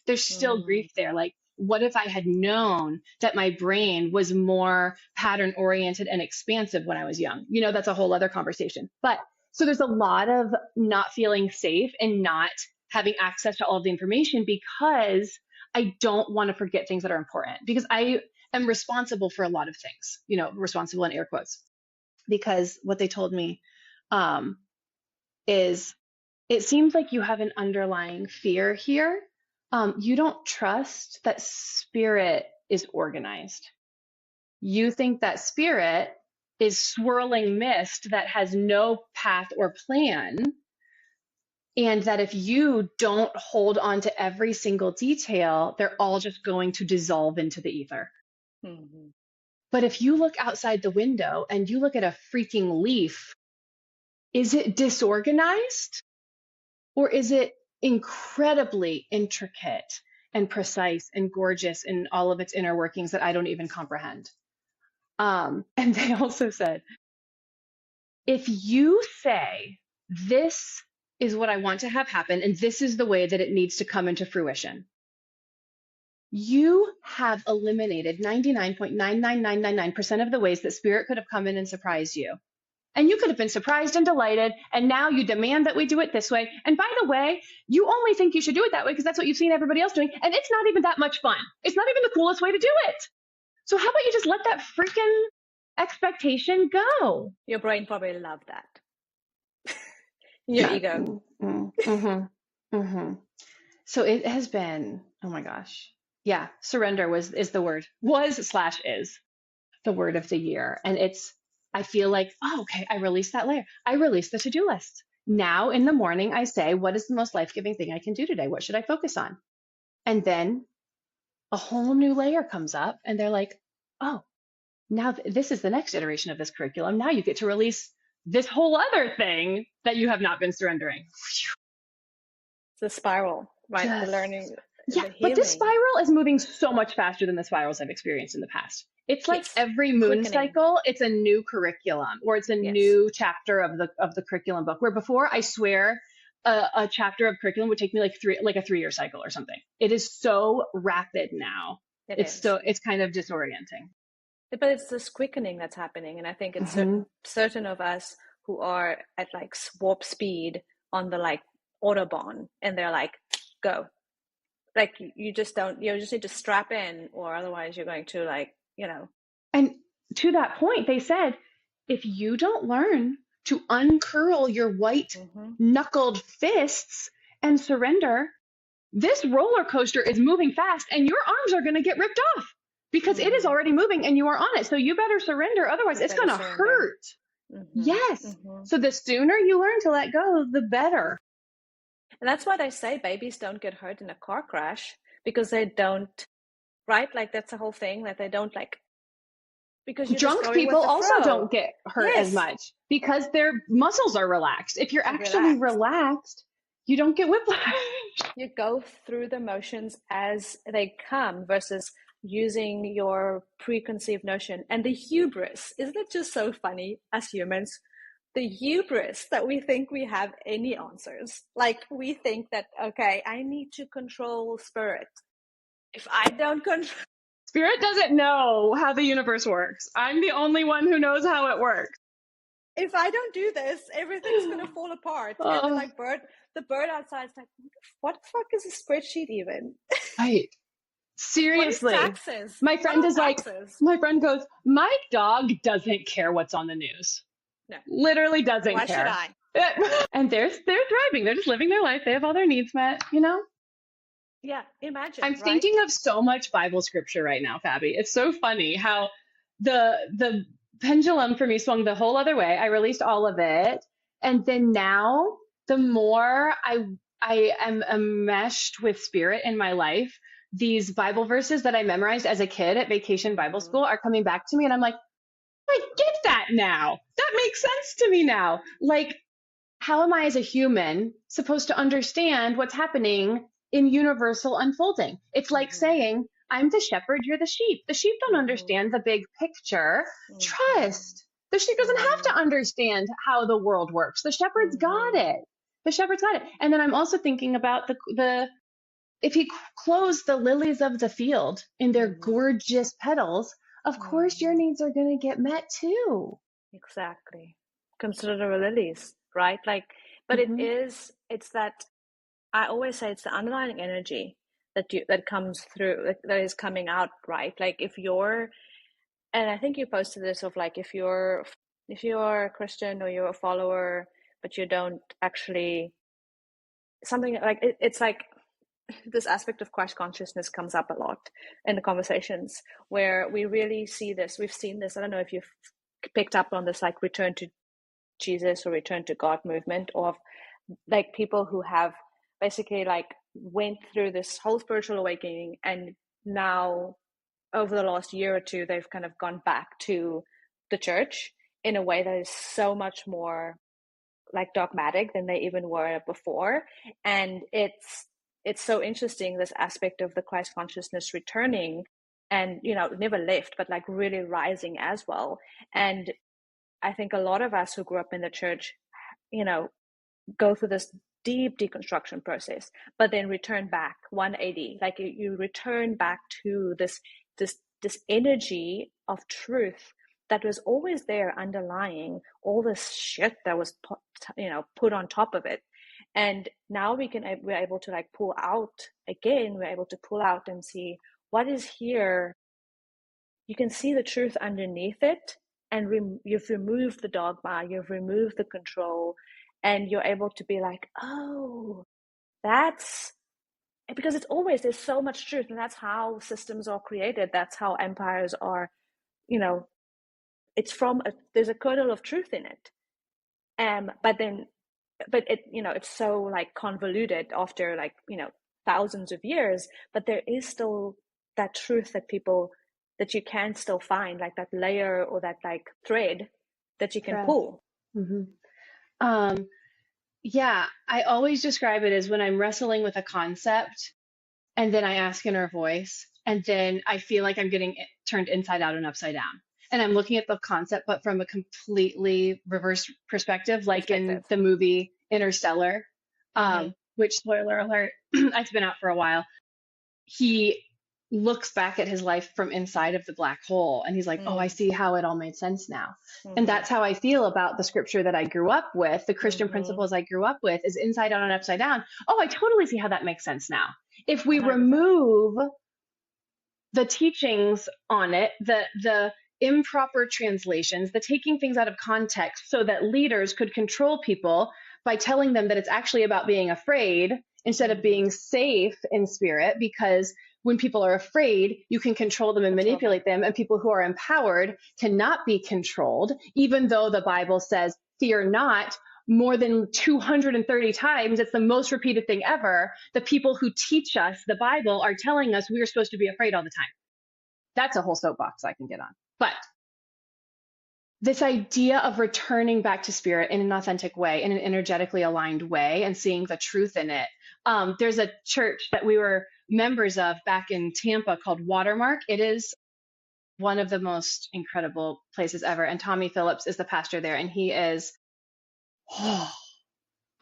there's still grief there. Like, what if I had known that my brain was more pattern oriented and expansive when I was young? That's a whole other conversation. But so there's a lot of not feeling safe and not having access to all of the information because I don't want to forget things that are important, because I am responsible for a lot of things, responsible in air quotes, because what they told me is, it seems like you have an underlying fear here. You don't trust that spirit is organized. You think that spirit is swirling mist that has no path or plan, and that if you don't hold on to every single detail, they're all just going to dissolve into the ether. Mm-hmm. But if you look outside the window and you look at a freaking leaf, is it disorganized, or is it incredibly intricate and precise and gorgeous in all of its inner workings that I don't even comprehend? And they also said, if you say, this is what I want to have happen, and this is the way that it needs to come into fruition, you have eliminated 99.99999% of the ways that spirit could have come in and surprised you. And you could have been surprised and delighted, and now you demand that we do it this way. And by the way, you only think you should do it that way because that's what you've seen everybody else doing, and it's not even that much fun. It's not even the coolest way to do it. So how about you just let that freaking expectation go? Your brain probably loved that. Your ego. So it has been, oh my gosh. Yeah, surrender is the word. Is the word of the year. And I feel like, okay, I released that layer. I released the to-do list. Now in the morning, I say, what is the most life-giving thing I can do today? What should I focus on? And then a whole new layer comes up, and they're like, oh, now this is the next iteration of this curriculum. Now you get to release this whole other thing that you have not been surrendering. It's a spiral, right? The learning. Yeah, but this spiral is moving so much faster than the spirals I've experienced in the past. It's like every moon Quickening. Cycle, it's a new curriculum, or it's a new chapter of the curriculum book. Where before, I swear, a chapter of curriculum would take me like a 3-year cycle or something. It is so rapid now. It's kind of disorienting. But it's this quickening that's happening, and I think it's certain of us who are at like warp speed on the like autobahn, and they're like, go. Like you just need to strap in, or otherwise you're going to And to that point, they said, if you don't learn to uncurl your white knuckled fists and surrender, this roller coaster is moving fast and your arms are going to get ripped off because it is already moving and you are on it. So you better surrender. Otherwise it's going to hurt. Yes. So the sooner you learn to let go, the better. And that's why they say babies don't get hurt in a car crash, because they don't, right? Like that's the whole thing, that they don't like, because you're just Drunk going with people the also flow. don't get hurt as much because their muscles are relaxed. If you're actually relaxed, you don't get whiplash. You go through the motions as they come versus using your preconceived notion. And the hubris, isn't it just so funny as humans? The hubris that we think we have any answers. Like we think that, okay, I need to control spirit. If I don't control... Spirit doesn't know how the universe works. I'm the only one who knows how it works. If I don't do this, everything's going to fall apart. And then like the bird outside is like, what the fuck is a spreadsheet even? Right. Seriously. What is taxes? My friend is taxes? My friend goes, my dog doesn't care what's on the news. No. Literally doesn't Why care. Why should I? And they're thriving. They're just living their life. They have all their needs met, you know? Yeah, imagine. I'm thinking of so much Bible scripture right now, Fabi. It's so funny how the pendulum for me swung the whole other way. I released all of it. And then now, the more I am enmeshed with spirit in my life, these Bible verses that I memorized as a kid at Vacation Bible School are coming back to me. And I'm like, I get that now. That makes sense to me now. Like, how am I as a human supposed to understand what's happening in universal unfolding? It's like saying, I'm the shepherd, you're the sheep. The sheep don't understand the big picture. Trust. The sheep doesn't have to understand how the world works. The shepherd's got it. The shepherd's got it. And then I'm also thinking about the if he clothes the lilies of the field in their gorgeous petals, of course your needs are going to get met too. Exactly. Consider the lilies, right? Like, but it's that, I always say it's the underlying energy that comes through, that is coming out, right? Like if you're, and I think you posted this of like, if you're a Christian or you're a follower, but you don't actually, something like, it's like, this aspect of Christ consciousness comes up a lot in the conversations where we really see this. We've seen this. I don't know if you've picked up on this, like return to Jesus or return to God movement, or like people who have basically like went through this whole spiritual awakening, and now over the last year or two, they've kind of gone back to the church in a way that is so much more like dogmatic than they even were before. And it's so interesting, this aspect of the Christ consciousness returning, and never left, but like really rising as well. And I think a lot of us who grew up in the church, go through this deep deconstruction process, but then return back 180. Like you return back to this energy of truth that was always there underlying all this shit that was put on top of it. And now we're able to like pull out again. We're able to pull out and see what is here. You can see the truth underneath it, and you've removed the dogma, you've removed the control, and you're able to be like, oh, that's because there's so much truth, and that's how systems are created. That's how empires are, it's there's a kernel of truth in it. But it, it's so like convoluted after like, thousands of years, but there is still that truth that you can still find, like that layer or that like thread that you can pull. Yeah, I always describe it as when I'm wrestling with a concept and then I ask inner voice, and then I feel like I'm getting turned inside out and upside down. And I'm looking at the concept, but from a completely reverse perspective, like in the movie Interstellar, which, spoiler alert, it's been out for a while. He looks back at his life from inside of the black hole, and he's like, oh, I see how it all made sense now. And that's how I feel about the scripture that I grew up with, the Christian principles I grew up with, is inside out and upside down. Oh, I totally see how that makes sense now. If we 100%. Remove the teachings on it, the improper translations, the taking things out of context so that leaders could control people by telling them that it's actually about being afraid instead of being safe in spirit, because when people are afraid, you can control them and manipulate them. And people who are empowered cannot be controlled, even though the Bible says, fear not, more than 230 times. It's the most repeated thing ever. The people who teach us the Bible are telling us we're supposed to be afraid all the time. That's a whole soapbox I can get on. But this idea of returning back to spirit in an authentic way, in an energetically aligned way, and seeing the truth in it. There's a church that we were members of back in Tampa called Watermark. It is one of the most incredible places ever. And Tommy Phillips is the pastor there, and he is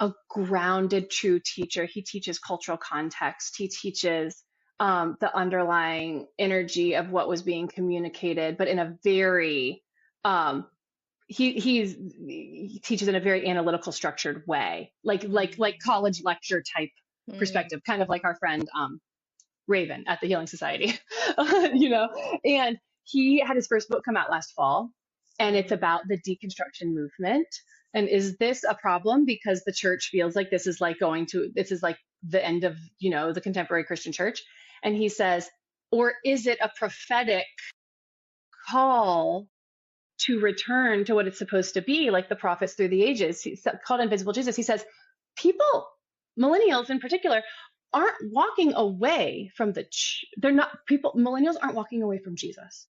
a grounded, true teacher. He teaches cultural context. He teaches the underlying energy of what was being communicated, but in a very he teaches in a very analytical, structured way, like college lecture type perspective, kind of like our friend Raven at the Healing Society, And he had his first book come out last fall, and it's about the deconstruction movement. And is this a problem because the church feels like this is like the end of, the contemporary Christian church? And he says, or is it a prophetic call to return to what it's supposed to be, like the prophets through the ages? He's called Invisible Jesus. He says, people, millennials in particular, aren't walking away from millennials aren't walking away from Jesus.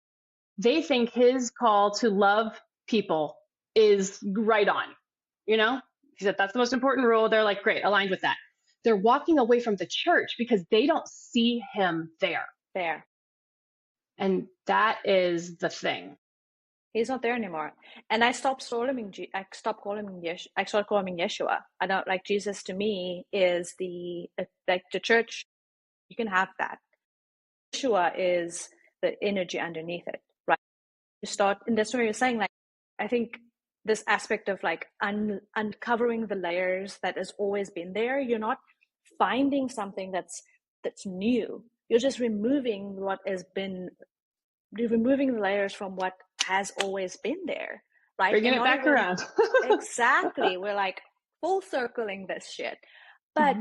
They think his call to love people is right on, He said, that's the most important rule. They're like, great, aligned with that. They're walking away from the church because they don't see him there. And that is the thing. He's not there anymore. And I stopped calling him I started calling him Yeshua. I don't like Jesus. To me is the church. You can have that. Yeshua is the energy underneath it, right? You start, and that's what you're saying. Like, I think this aspect of like uncovering the layers that has always been there. You're not finding something that's new. You're just removing you're removing the layers from what has always been there, right? Bringing it back around. Exactly. We're like full circling this shit. But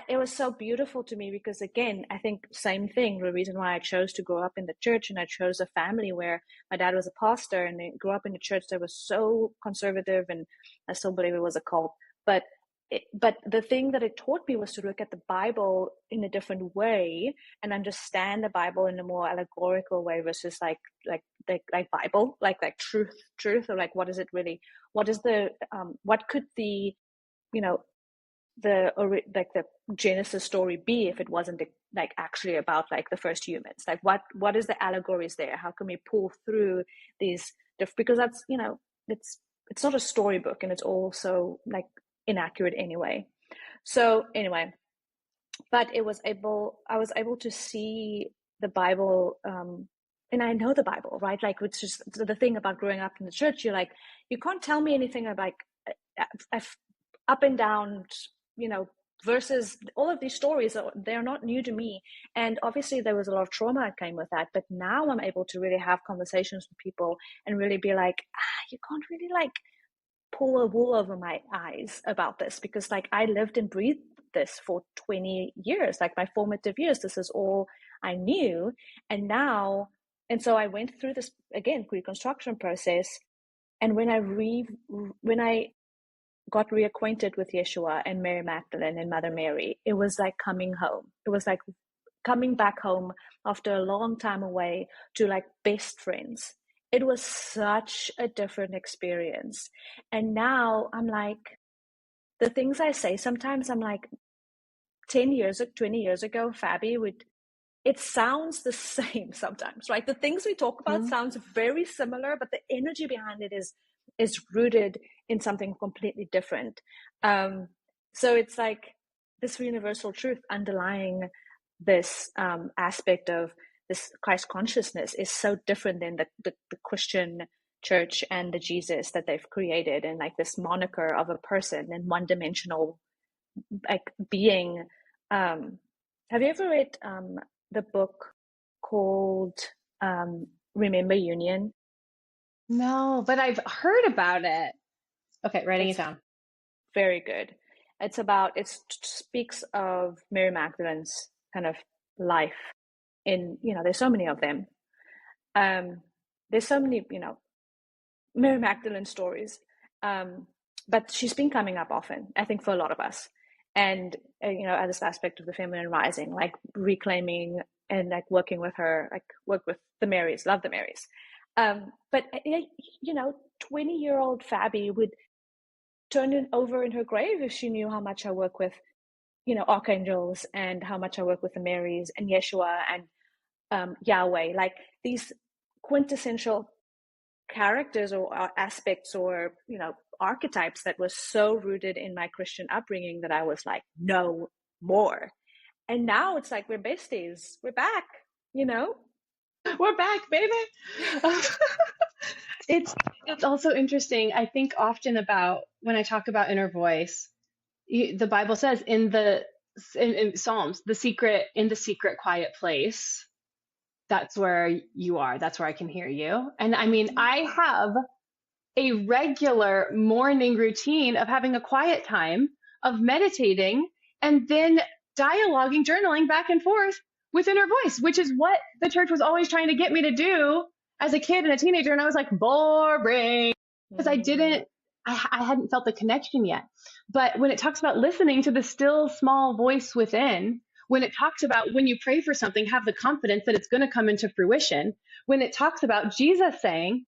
it was so beautiful to me because, again, I think same thing. The reason why I chose to grow up in the church, and I chose a family where my dad was a pastor, and I grew up in a church that was so conservative, and I still believe it was a cult. But the thing that it taught me was to look at the Bible in a different way and understand the Bible in a more allegorical way versus like Bible, like truth, or like what is it really? What is the what could the the Genesis story be if it wasn't like actually about like the first humans? Like what is the allegories there? How can we pull through these because that's it's not a storybook, and it's also like inaccurate anyway. So anyway, but I was able to see the Bible, and I know the Bible, right? Like, which is the thing about growing up in the church. You're like, you can't tell me anything about up and down, versus all of these stories. They're not new to me. And obviously there was a lot of trauma that came with that. But now I'm able to really have conversations with people and really be like, you can't really like pull a wool over my eyes about this, because like I lived and breathed this for 20 years, like my formative years. This is all I knew. And so I went through this again reconstruction process. And when I got reacquainted with Yeshua and Mary Magdalene and Mother Mary, it was like coming home. It was like coming back home after a long time away to like best friends. It was such a different experience. And now I'm like, the things I say sometimes, I'm like, 20 years ago, Fabi it sounds the same sometimes, right? The things we talk about sounds very similar, but the energy behind it is rooted in something completely different. So it's like this universal truth underlying this aspect of this Christ consciousness is so different than the Christian church and the Jesus that they've created, and like this moniker of a person and one-dimensional like being. Have you ever read the book called Remember Union? No, but I've heard about it. Okay, writing it down. Very good. It speaks of Mary Magdalene's kind of life in, there's so many of them. There's so many, Mary Magdalene stories. But she's been coming up often, I think, for a lot of us. And, at this aspect of the feminine rising, like reclaiming and like working with her, like work with the Marys, love the Marys. But, 20-year-old Fabi would turn it over in her grave if she knew how much I work with, archangels, and how much I work with the Marys and Yeshua and Yahweh, like these quintessential characters or aspects or archetypes that were so rooted in my Christian upbringing that I was like, no more. And now it's like, we're besties, we're back. We're back, baby. It's also interesting. I think often about when I talk about inner voice, the Bible says in Psalms, in the secret quiet place, that's where you are. That's where I can hear you. And I mean, I have a regular morning routine of having a quiet time, of meditating, and then dialoguing, journaling back and forth with inner voice, which is what the church was always trying to get me to do as a kid and a teenager. And I was like, boring, because I hadn't felt the connection yet. But when it talks about listening to the still small voice within, when it talks about when you pray for something, have the confidence that it's going to come into fruition. When it talks about Jesus saying,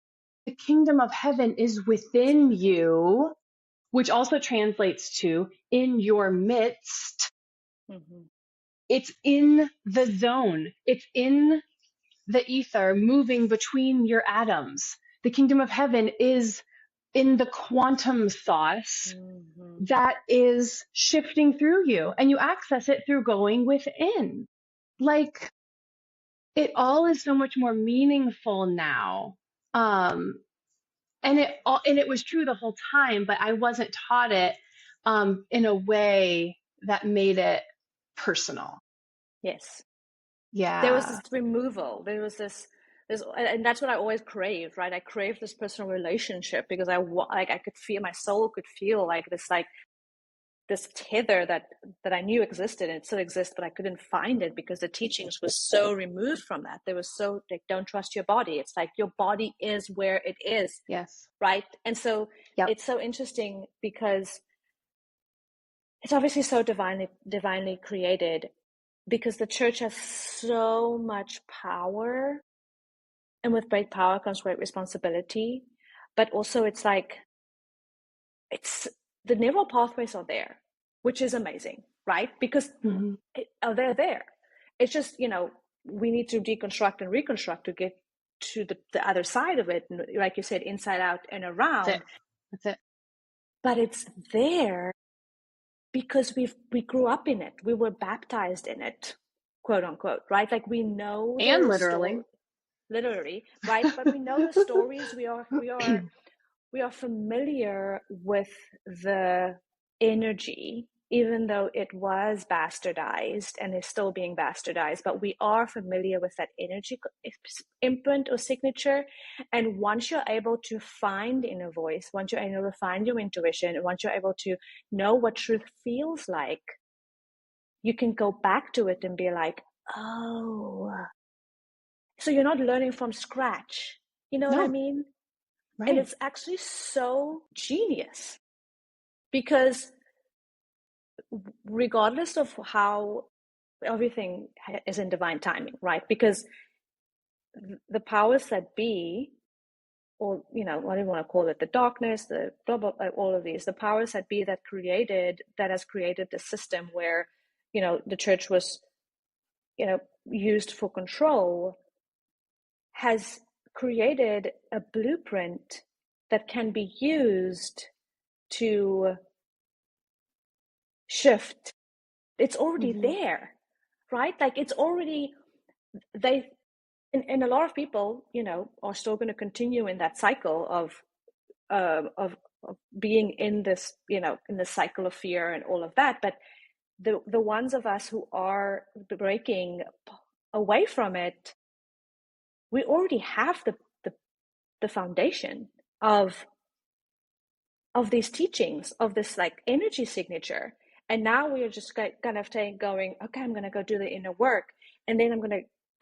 the kingdom of heaven is within you, which also translates to in your midst. Mm-hmm. It's in the zone. It's in the ether moving between your atoms. The kingdom of heaven is in the quantum sauce that is shifting through you, and you access it through going within. Like, it all is so much more meaningful now. And it was true the whole time, but I wasn't taught it in a way that made it personal. Yes. Yeah. There was this removal. There was this, and that's what I always craved, right? I craved this personal relationship because I could feel, my soul could feel like this tether that I knew existed, and it still exists, but I couldn't find it because the teachings were so removed from that. They were so like, don't trust your body. It's like your body is where it is. Yes. Right. And so It's so interesting because it's obviously so divinely created, because the church has so much power, and with great power comes great responsibility. But also it's like, the neural pathways are there, which is amazing, right? Because they're there. It's just, we need to deconstruct and reconstruct to get to the other side of it. And like you said, inside out and around. That's it. But it's there because we grew up in it. We were baptized in it, quote unquote, right? Like we know. And literally, right? But we know the stories. We are familiar with the energy, even though it was bastardized and is still being bastardized, but we are familiar with that energy imprint or signature. And once you're able to find inner voice, once you're able to find your intuition, once you're able to know what truth feels like, you can go back to it and be like, oh, so you're not learning from scratch. You know what I mean? Right. And it's actually so genius, because regardless of how everything is in divine timing, right? Because the powers that be, or, what do you want to call it? The darkness, the blah, blah, all of these, the powers that be that has created the system where, the church was, used for control, has created a blueprint that can be used to shift. It's already there, right? Like it's already, and a lot of people, are still going to continue in that cycle of being in this, in the cycle of fear and all of that. But the ones of us who are breaking away from it, we already have the foundation of these teachings, of this like energy signature. And now we are just kind of going, okay, I'm going to go do the inner work. And then I'm going to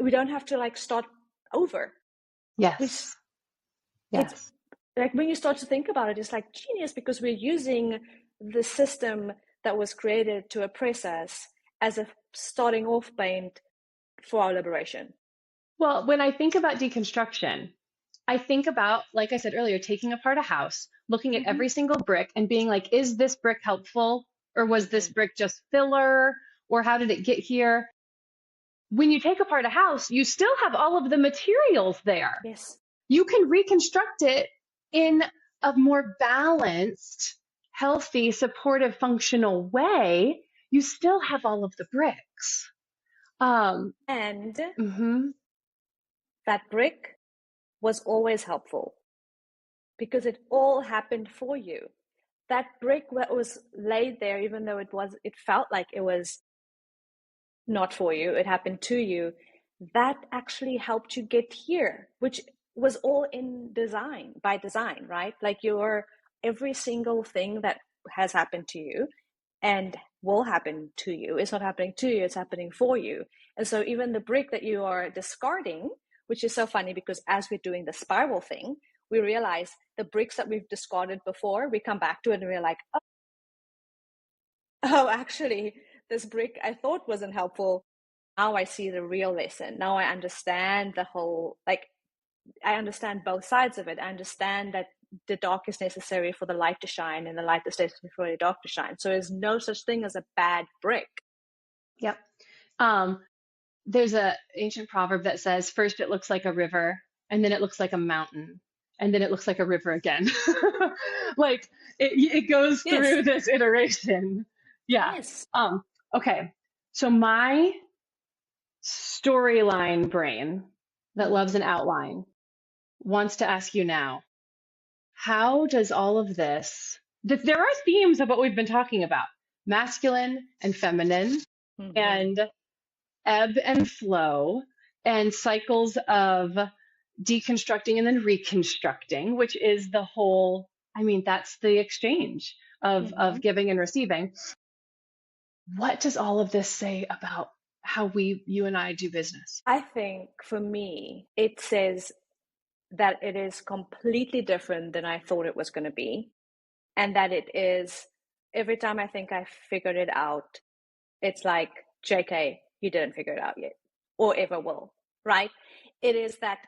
we don't have to like start over. Yes. It's like when you start to think about it, it's like genius, because we're using the system that was created to oppress us as a starting off point for our liberation. Well, when I think about deconstruction, I think about, like I said earlier, taking apart a house, looking at every single brick and being like, is this brick helpful? Or was this brick just filler? Or how did it get here? When you take apart a house, you still have all of the materials there. Yes. You can reconstruct it in a more balanced, healthy, supportive, functional way. You still have all of the bricks. And that brick was always helpful because it all happened for you. That brick that was laid there, even though it felt like it was not for you, it happened to you, that actually helped you get here, which was all by design, right? Like every single thing that has happened to you and will happen to you, it's not happening to you, it's happening for you. And so even the brick that you are discarding, which is so funny, because as we're doing the spiral thing, we realize the bricks that we've discarded before, we come back to it and we're like, oh, actually, this brick I thought wasn't helpful. Now I see the real lesson. Now I understand the whole, like, I understand both sides of it. I understand that the dark is necessary for the light to shine, and the light is necessary for the dark to shine. So there's no such thing as a bad brick. Yep. There's an ancient proverb that says, first it looks like a river, and then it looks like a mountain, and then it looks like a river again. Like it goes through this iteration. Yeah. Yes. Okay. So my storyline brain that loves an outline wants to ask you now, how does all of this, there are themes of what we've been talking about, masculine and feminine, and ebb and flow, and cycles of deconstructing and then reconstructing, which is the whole, I mean, that's the exchange of giving and receiving. What does all of this say about how you and I do business? I think for me, it says that it is completely different than I thought it was going to be. And that it is, every time I think I figured it out, it's like, JK, you didn't figure it out yet, or ever will, right? It is that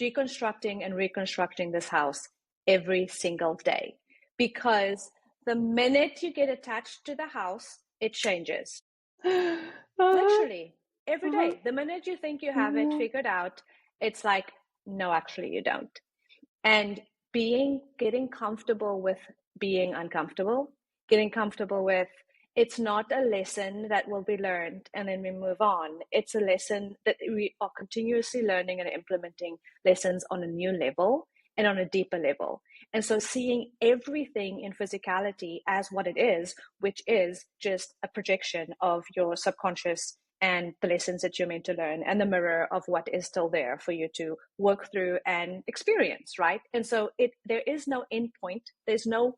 deconstructing and reconstructing this house every single day. Because the minute you get attached to the house, it changes. Literally, every day. The minute you think you have it figured out, it's like, no, actually, you don't. And getting comfortable with being uncomfortable, getting comfortable with, it's not a lesson that will be learned and then we move on. It's a lesson that we are continuously learning and implementing lessons on a new level and on a deeper level. And so seeing everything in physicality as what it is, which is just a projection of your subconscious and the lessons that you're meant to learn, and the mirror of what is still there for you to work through and experience, right? And so there is no end point. There's no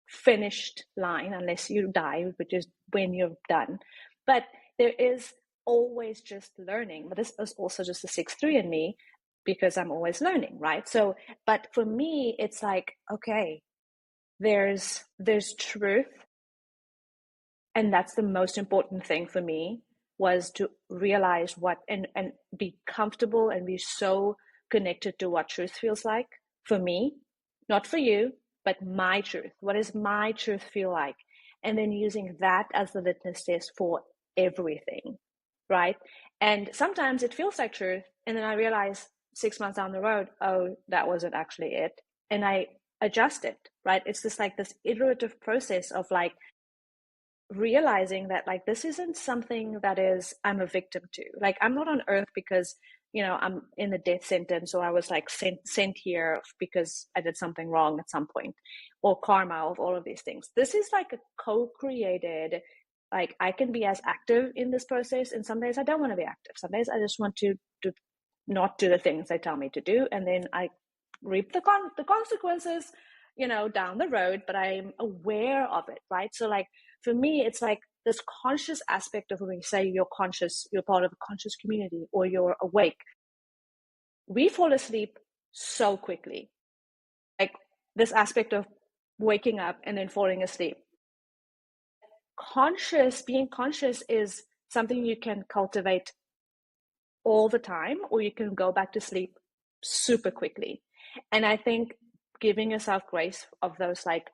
finished line unless you die, which is when you're done. But there is always just learning. But this is also just the 6-3 in me, because I'm always learning, right? So, but for me, it's like, okay, there's truth. And that's the most important thing for me, was to realize what, and be comfortable and be so connected to what truth feels like for me, not for you, but my truth. What does my truth feel like? And then using that as the litmus test for everything, right? And sometimes it feels like truth, and then I realize 6 months down the road, oh, that wasn't actually it. And I adjust it, right? It's just like this iterative process of like, realizing that like this isn't something that is I'm a victim to. Like, I'm not on earth because I'm in the death sentence, or I was like sent here because I did something wrong at some point, or karma, of all of these things. This is like a co-created, like I can be as active in this process, and some days I don't want to be active. Some days I just want to not do the things they tell me to do, and then I reap the consequences down the road, but I'm aware of it, right? So like for me, it's like this conscious aspect of when you say you're conscious, you're part of a conscious community or you're awake. We fall asleep so quickly. Like this aspect of waking up and then falling asleep. Being conscious is something you can cultivate all the time, or you can go back to sleep super quickly. And I think giving yourself grace of those, like,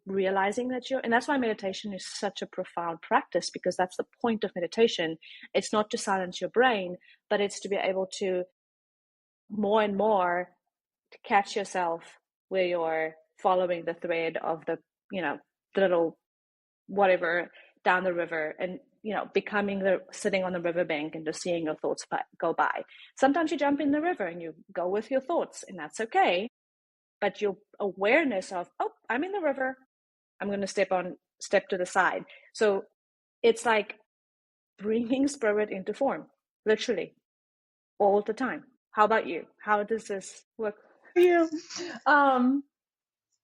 realizing that and that's why meditation is such a profound practice, because that's the point of meditation. It's not to silence your brain, but it's to be able to more and more to catch yourself where you're following the thread of the little whatever down the river, and becoming sitting on the riverbank and just seeing your thoughts go by. Sometimes you jump in the river and you go with your thoughts, and that's okay. But your awareness of, oh, I'm in the river, I'm going to step to the side. So it's like bringing spirit into form, literally, all the time. How about you? How does this work for you?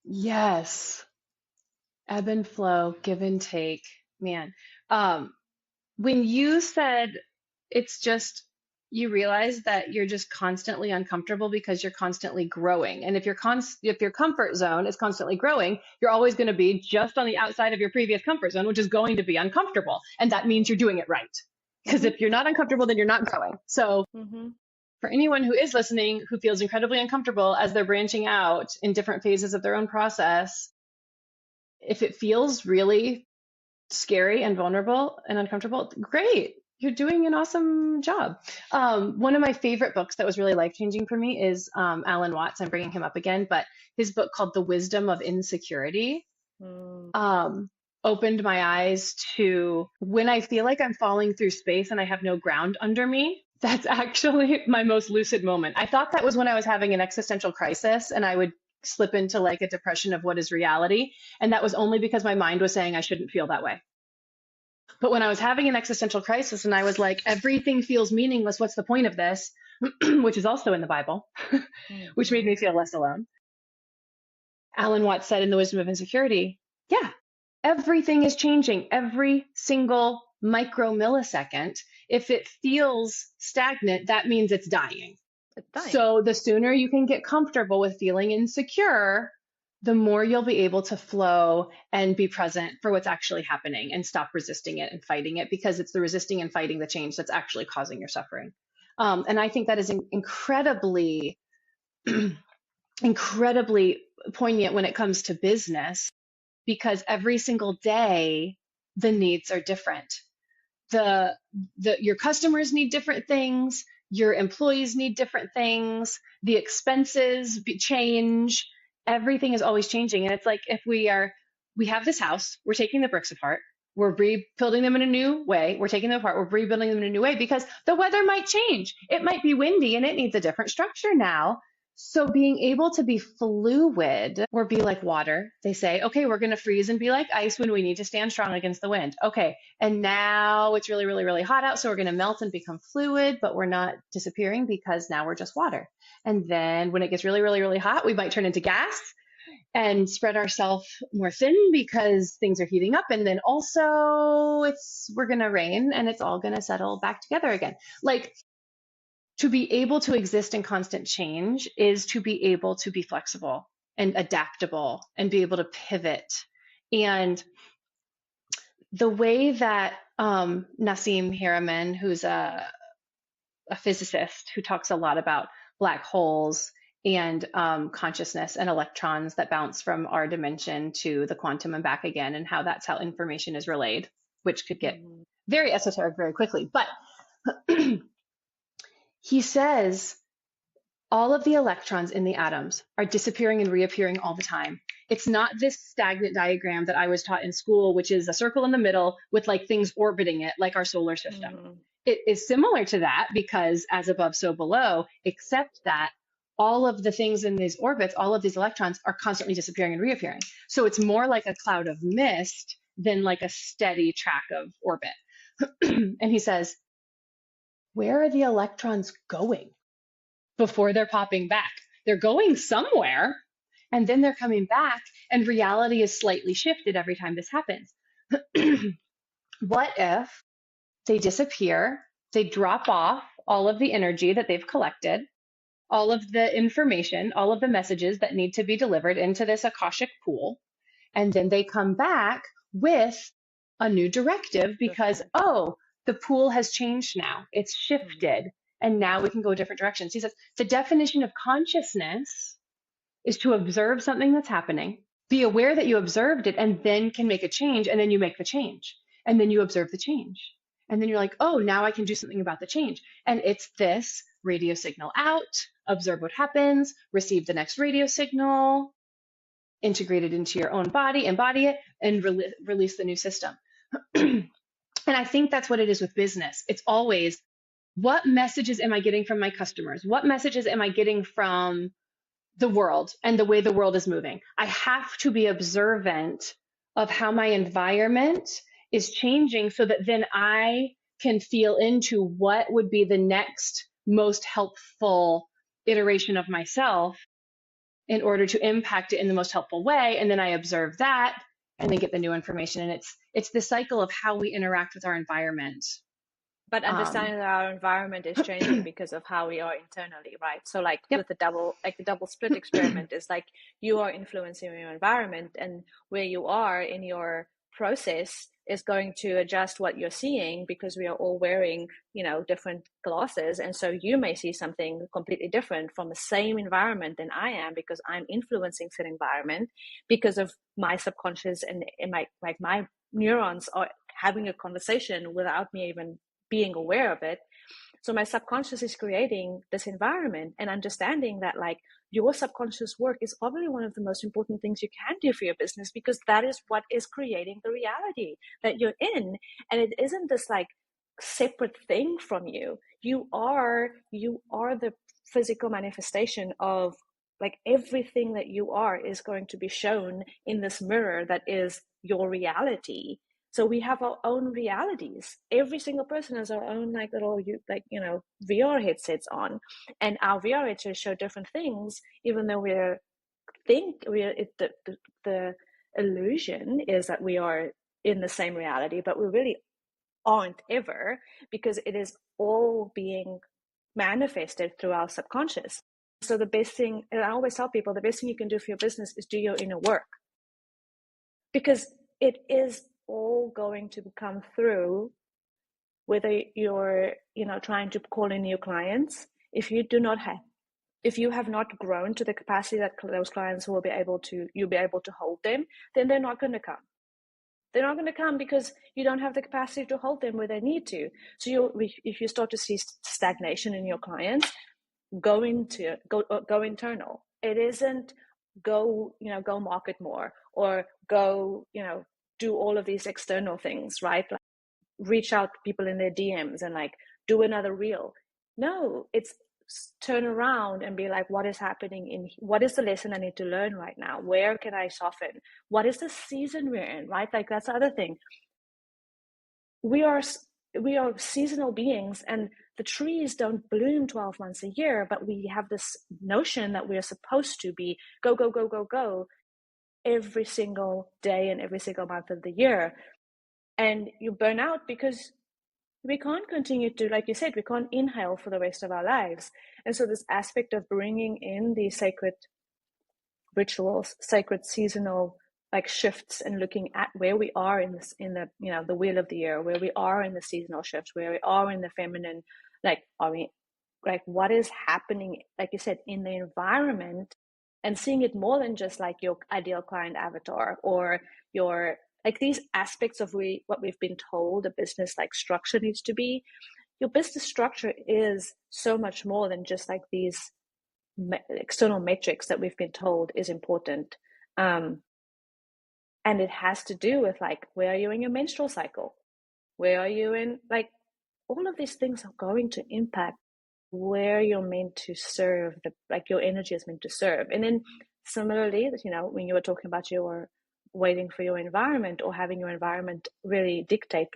Yes. Ebb and flow, give and take. Man. When you said it's just, you realize that you're just constantly uncomfortable because you're constantly growing. And if your comfort zone is constantly growing, you're always going to be just on the outside of your previous comfort zone, which is going to be uncomfortable. And that means you're doing it right. Because if you're not uncomfortable, then you're not growing. So for anyone who is listening, who feels incredibly uncomfortable as they're branching out in different phases of their own process, if it feels really scary and vulnerable and uncomfortable, great. You're doing an awesome job. One of my favorite books that was really life-changing for me is Alan Watts. I'm bringing him up again, but his book called The Wisdom of Insecurity opened my eyes to when I feel like I'm falling through space and I have no ground under me. That's actually my most lucid moment. I thought that was when I was having an existential crisis and I would slip into like a depression of what is reality. And that was only because my mind was saying I shouldn't feel that way. But when I was having an existential crisis and I was like, everything feels meaningless, what's the point of this? Which is also in the Bible, which made me feel less alone. Alan Watts said in The Wisdom of Insecurity, yeah, everything is changing every single micro millisecond. If it feels stagnant, that means it's dying. So the sooner you can get comfortable with feeling insecure, the more you'll be able to flow and be present for what's actually happening and stop resisting it and fighting it, because it's the resisting and fighting the change that's actually causing your suffering. And I think that is incredibly, incredibly poignant when it comes to business, because every single day the needs are different. Your customers need different things. Your employees need different things. The expenses change. Everything is always changing. And it's like, if we have this house, we're taking the bricks apart. We're rebuilding them in a new way. We're taking them apart. We're rebuilding them in a new way because the weather might change. It might be windy and it needs a different structure now. So being able to be fluid, or be like water, they say, okay, we're going to freeze and be like ice when we need to stand strong against the wind. Okay. And now it's really, really, really hot out. So we're going to melt and become fluid, but we're not disappearing because now we're just water. And then when it gets really, really, really hot, we might turn into gas and spread ourselves more thin because things are heating up. And then also we're going to rain and it's all going to settle back together again. Like, to be able to exist in constant change is to be able to be flexible and adaptable and be able to pivot. And the way that Nassim Haramein, who's a physicist who talks a lot about black holes and consciousness and electrons that bounce from our dimension to the quantum and back again, and how that's how information is relayed, which could get very esoteric very quickly. But he says all of the electrons in the atoms are disappearing and reappearing all the time. It's not this stagnant diagram that I was taught in school, which is a circle in the middle with like things orbiting it, like our solar system. It is similar to that because as above, so below, except that all of the things in these orbits, all of these electrons are constantly disappearing and reappearing. So it's more like a cloud of mist than like a steady track of orbit. And he says, where are the electrons going before they're popping back? They're going somewhere. and then they're coming back and reality is slightly shifted every time this happens. What if they disappear, they drop off all of the energy that they've collected, all of the information, all of the messages that need to be delivered into this Akashic pool, and then they come back with a new directive because, oh, the pool has changed now, it's shifted, and now we can go different directions. He says the definition of consciousness is to observe something that's happening, be aware that you observed it, and then can make a change, and then you make the change, and then you observe the change. And then you're like, oh, now I can do something about the change. And it's this radio signal out, observe what happens, receive the next radio signal, integrate it into your own body, embody it, and release the new system. And I think that's what it is with business. It's always, what messages am I getting from my customers? What messages am I getting from the world and the way the world is moving? I have to be observant of how my environment is changing so that then I can feel into what would be the next most helpful iteration of myself in order to impact it in the most helpful way. And then I observe that and then get the new information. And it's the cycle of how we interact with our environment. But understanding that our environment is changing because of how we are internally, right? So like with the double split experiment is like you are influencing your environment, and where you are in your process is going to adjust what you're seeing, because we are all wearing, different glasses. And so you may see something completely different from the same environment than I am, because I'm influencing that environment because of my subconscious, and my neurons are having a conversation without me even being aware of it. So my subconscious is creating this environment, and understanding that like your subconscious work is probably one of the most important things you can do for your business, because that is what is creating the reality that you're in. And it isn't this like separate thing from you. You are the physical manifestation of like everything that you are is going to be shown in this mirror that is your reality. So we have our own realities. Every single person has our own like little VR headsets on, and our VR headsets show different things. Even though the illusion is that we are in the same reality, but we really aren't ever, because it is all being manifested through our subconscious. So the best thing, and I always tell people, the best thing you can do for your business is do your inner work, because it is all going to come through, whether you're trying to call in new clients. If you have not grown to the capacity that those clients you'll be able to hold them, then they're not going to come. They're not going to come because you don't have the capacity to hold them where they need to. So if you start to see stagnation in your clients, go internal. It isn't go market more, or go do all of these external things, right? Like reach out to people in their DMs and like do another reel. No, it's turn around and be like, what is happening what is the lesson I need to learn right now? Where can I soften? What is the season we're in, right? Like that's the other thing. We are seasonal beings, and the trees don't bloom 12 months a year, but we have this notion that we are supposed to be go every single day and every single month of the year. And you burn out because we can't continue to, like you said, we can't inhale for the rest of our lives. And so this aspect of bringing in these sacred rituals, sacred seasonal like shifts, and looking at where we are in the wheel of the year, where we are in the seasonal shifts, where we are in the feminine, like are we, like what is happening, like you said, in the environment, and seeing it more than just like your ideal client avatar, or your like these aspects of what we've been told a business like structure needs to be. Your business structure is so much more than just like these external metrics that we've been told is important. And it has to do with like, where are you in your menstrual cycle? Where are you in, like, all of these things are going to impact where you're meant to serve, like your energy is meant to serve. And then similarly, when you were talking about your waiting for your environment, or having your environment really dictate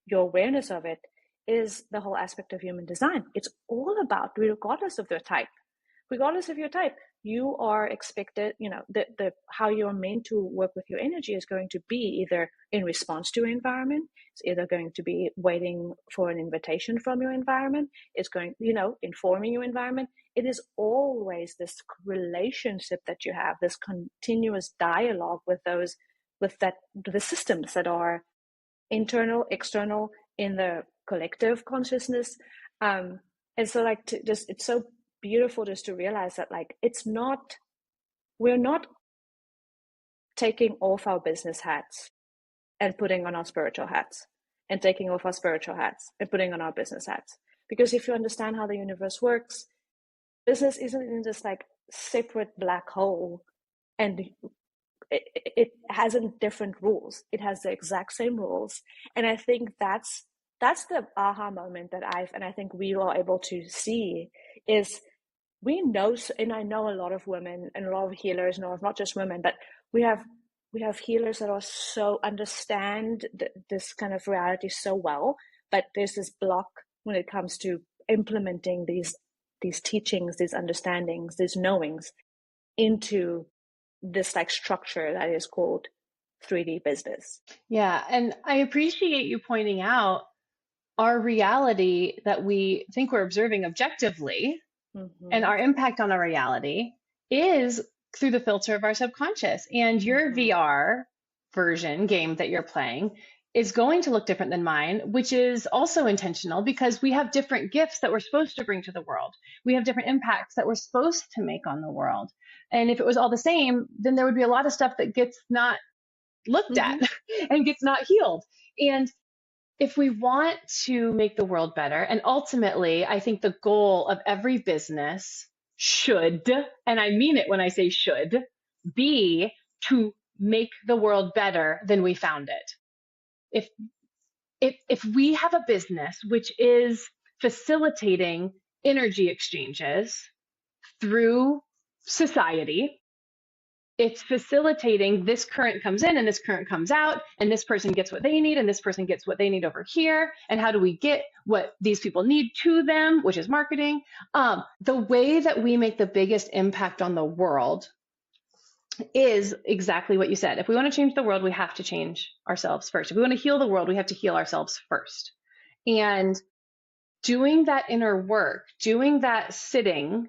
your awareness of it, is the whole aspect of human design. It's all about, regardless of your type, you are expected, the how you're meant to work with your energy is going to be either in response to your environment, it's either going to be waiting for an invitation from your environment, it's going, informing your environment. It is always this relationship that you have, this continuous dialogue with the systems that are internal, external, in the collective consciousness. And so it's so beautiful just to realize that we're not taking off our business hats and putting on our spiritual hats, and taking off our spiritual hats and putting on our business hats. Because if you understand how the universe works, business isn't in this separate black hole, and it hasn't different rules. It has the exact same rules. And I think that's the aha moment that I think we are able to see is, we know, and I know a lot of women and a lot of healers, not just women, but we have healers that are so understand this kind of reality so well, but there's this block when it comes to implementing these teachings, these understandings, these knowings into this structure that is called 3D business. Yeah. And I appreciate you pointing out our reality that we think we're observing objectively, and our impact on our reality is through the filter of our subconscious. And your VR version game that you're playing is going to look different than mine, which is also intentional because we have different gifts that we're supposed to bring to the world. We have different impacts that we're supposed to make on the world. And if it was all the same, then there would be a lot of stuff that gets not looked at and gets not healed. And if we want to make the world better, and ultimately, I think the goal of every business should, and I mean it when I say should, be to make the world better than we found it. If we have a business which is facilitating energy exchanges through society, it's facilitating this current comes in and this current comes out, and this person gets what they need and this person gets what they need over here. And how do we get what these people need to them, which is marketing? The way that we make the biggest impact on the world is exactly what you said. If we want to change the world, we have to change ourselves first. If we want to heal the world, we have to heal ourselves first. And doing that inner work, doing that sitting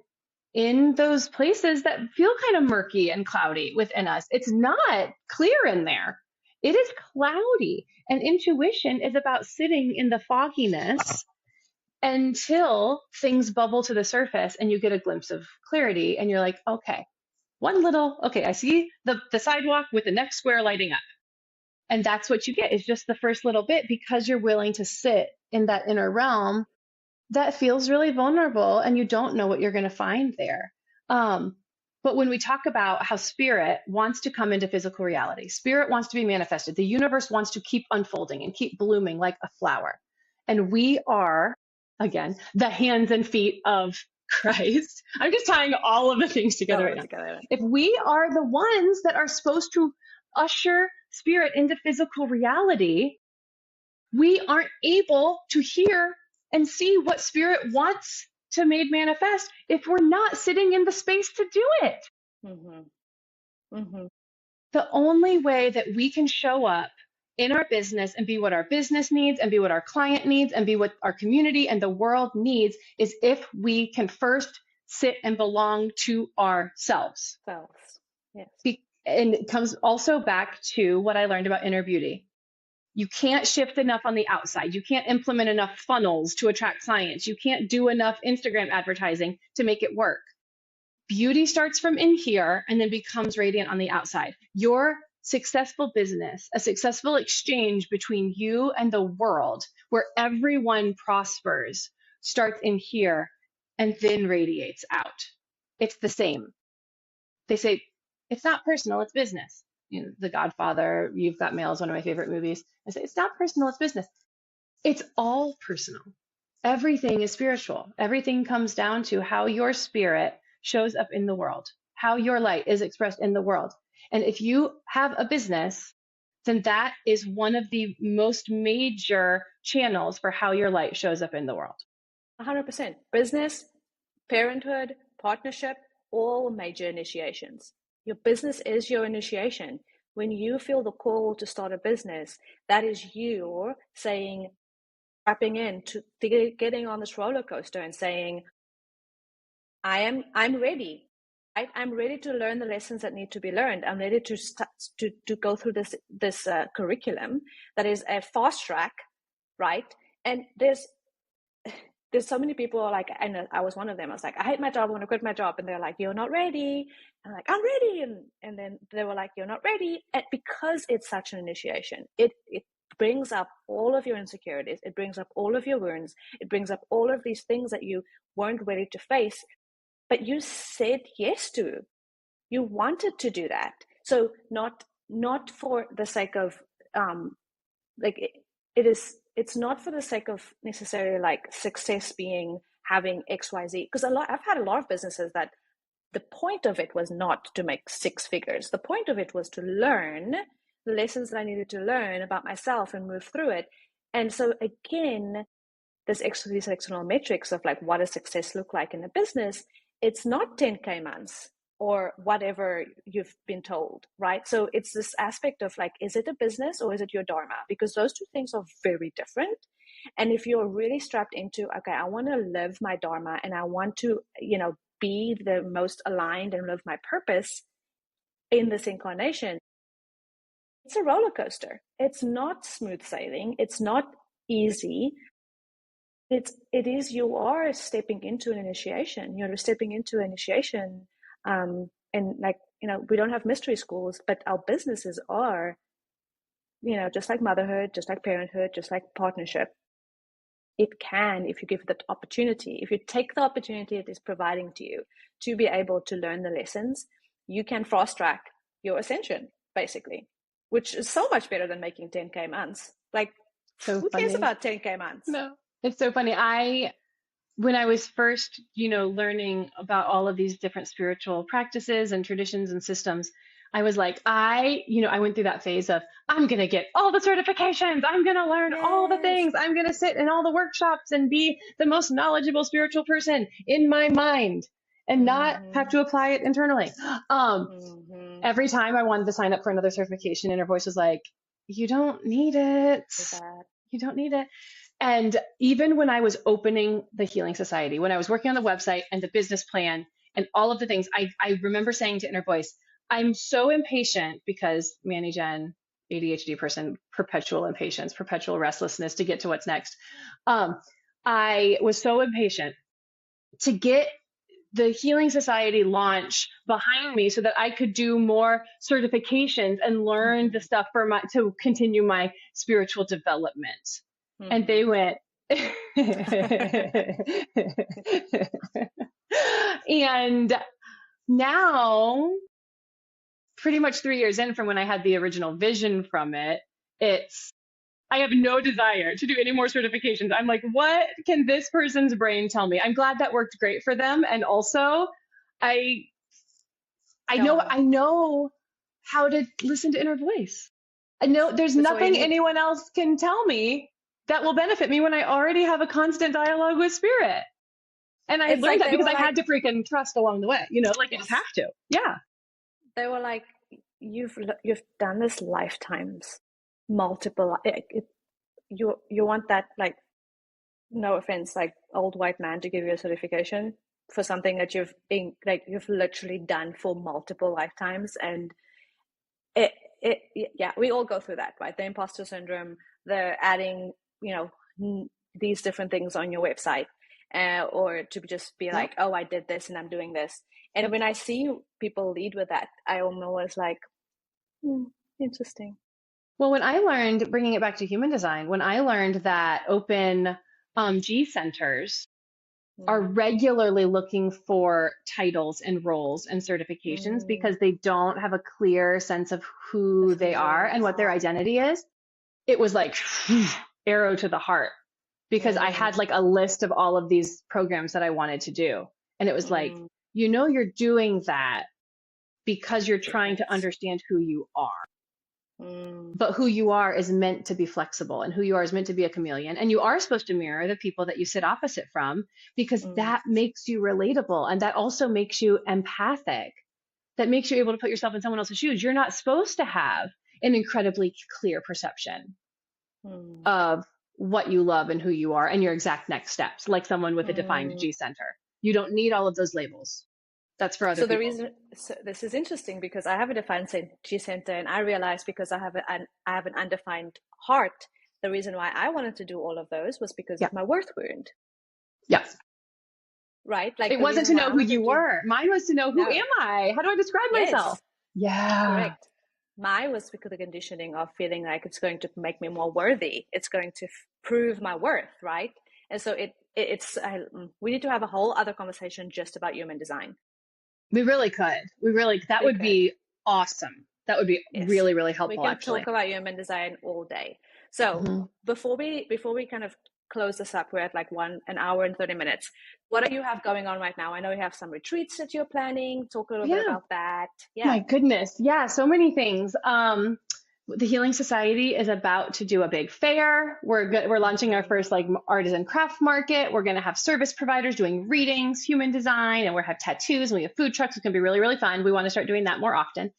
in those places that feel kind of murky and cloudy within us. It's not clear in there. It is cloudy. And intuition is about sitting in the fogginess until things bubble to the surface and you get a glimpse of clarity. And you're like, okay, I see the sidewalk with the next square lighting up. And that's what you get, is just the first little bit, because you're willing to sit in that inner realm that feels really vulnerable and you don't know what you're going to find there. But when we talk about how spirit wants to come into physical reality, spirit wants to be manifested, the universe wants to keep unfolding and keep blooming like a flower. And we are, again, the hands and feet of Christ. I'm just tying all of the things together right now. If we are the ones that are supposed to usher spirit into physical reality, we aren't able to hear and see what spirit wants to made manifest if we're not sitting in the space to do it. The only way that we can show up in our business and be what our business needs and be what our client needs and be what our community and the world needs is if we can first sit and belong to ourselves. Yes. And it comes also back to what I learned about inner beauty. You can't shift enough on the outside. You can't implement enough funnels to attract clients. You can't do enough Instagram advertising to make it work. Beauty starts from in here and then becomes radiant on the outside. Your successful business, a successful exchange between you and the world where everyone prospers, starts in here and then radiates out. It's the same. They say, it's not personal, it's business. The Godfather, You've Got Mail is one of my favorite movies. I say, it's not personal, it's business. It's all personal. Everything is spiritual. Everything comes down to how your spirit shows up in the world, how your light is expressed in the world. And if you have a business, then that is one of the most major channels for how your light shows up in the world. 100%. Business, parenthood, partnership, all major initiations. Your business is your initiation. When you feel the call to start a business, that is you saying, tapping in to getting on this roller coaster and saying, I'm ready. Right? I'm ready to learn the lessons that need to be learned. I'm ready to start to go through this curriculum that is a fast track, right? And there's so many people are like, and I was one of them. I was like, I hate my job. I want to quit my job. And they're like, you're not ready. And I'm like, I'm ready. And then they were like, you're not ready. And because it's such an initiation, it brings up all of your insecurities. It brings up all of your wounds. It brings up all of these things that you weren't ready to face, but you said yes to. You wanted to do that. So not for the sake of it's not for the sake of necessarily like success being having XYZ, because I've had a lot of businesses that the point of it was not to make six figures. The point of it was to learn the lessons that I needed to learn about myself and move through it. And so again, these external metrics of like, what does success look like in a business? It's not 10K months or whatever you've been told, right? So it's this aspect of like, is it a business or is it your Dharma? Because those two things are very different. And if you're really strapped into, okay, I want to live my Dharma and I want to, be the most aligned and live my purpose in this incarnation, it's a roller coaster. It's not smooth sailing. It's not easy. You are stepping into an initiation. You're stepping into an initiation. And like, we don't have mystery schools, but our businesses are, just like motherhood, just like parenthood, just like partnership. It can, if you give it the opportunity, if you take the opportunity it is providing to you to be able to learn the lessons, you can fast track your ascension, basically, which is so much better than making 10K months. Like, So who funny. cares about 10K months? No, it's so funny. When I was first, learning about all of these different spiritual practices and traditions and systems, I was like, I went through that phase of, I'm going to get all the certifications. I'm going to learn all the things. I'm going to sit in all the workshops and be the most knowledgeable spiritual person in my mind and not have to apply it internally. Every time I wanted to sign up for another certification, inner voice was like, you don't need it. You don't need it. And even when I was opening the Healing Society, when I was working on the website and the business plan and all of the things, I remember saying to Inner Voice, I'm so impatient because Manny Jen, ADHD person, perpetual impatience, perpetual restlessness to get to what's next. I was so impatient to get the Healing Society launch behind me so that I could do more certifications and learn the stuff to continue my spiritual development. And they went, and now, pretty much 3 years in from when I had the original vision from it, I have no desire to do any more certifications. I'm like, what can this person's brain tell me? I'm glad that worked great for them. And also I know how to listen to inner voice. I know there's nothing anyone else can tell me that will benefit me when I already have a constant dialogue with spirit. And I learned that because I had to freaking trust along the way, you just have to. Yeah. They were like, you've done this lifetimes, multiple. You want that, like, no offense, like old white man to give you a certification for something that you've literally done for multiple lifetimes. And we all go through that, right? The imposter syndrome, the adding, these different things on your website, or to just be like, oh, I did this and I'm doing this. And when I see people lead with that, I almost like, interesting. Well, when I learned, bringing it back to human design, when I learned that open G centers are regularly looking for titles and roles and certifications because they don't have a clear sense of who they are and what their identity is, it was like arrow to the heart, because I had like a list of all of these programs that I wanted to do. And it was like, you're doing that because you're trying to understand who you are. But who you are is meant to be flexible, and who you are is meant to be a chameleon. And you are supposed to mirror the people that you sit opposite from, because that makes you relatable. And that also makes you empathic. That makes you able to put yourself in someone else's shoes. You're not supposed to have an incredibly clear perception of what you love and who you are and your exact next steps, like someone with a defined G center. You don't need all of those labels. That's for other people. So this is interesting because I have a defined G center, and I realized because I have an undefined heart, the reason why I wanted to do all of those was because of my worth wound. Yes. Right? Like it wasn't to know who you were. Mine was to know who am I? How do I describe myself? Yeah. Correct. Mine was because of the conditioning of feeling like it's going to make me more worthy. It's going to prove my worth, right? And so we need to have a whole other conversation just about human design. We really could. That would be awesome. That would be really, really helpful. We can talk about human design all day. So before we kind of close this up, we're at like 1 hour and 30 minutes. What do you have going on right now? I know you have some retreats that you're planning. Talk a little bit about that. Yeah. My goodness. Yeah. So many things. The Healing Society is about to do a big fair. We're launching our first like artisan craft market. We're going to have service providers doing readings, human design, and we'll have tattoos, and we have food trucks. It's going to be really, really fun. We want to start doing that more often.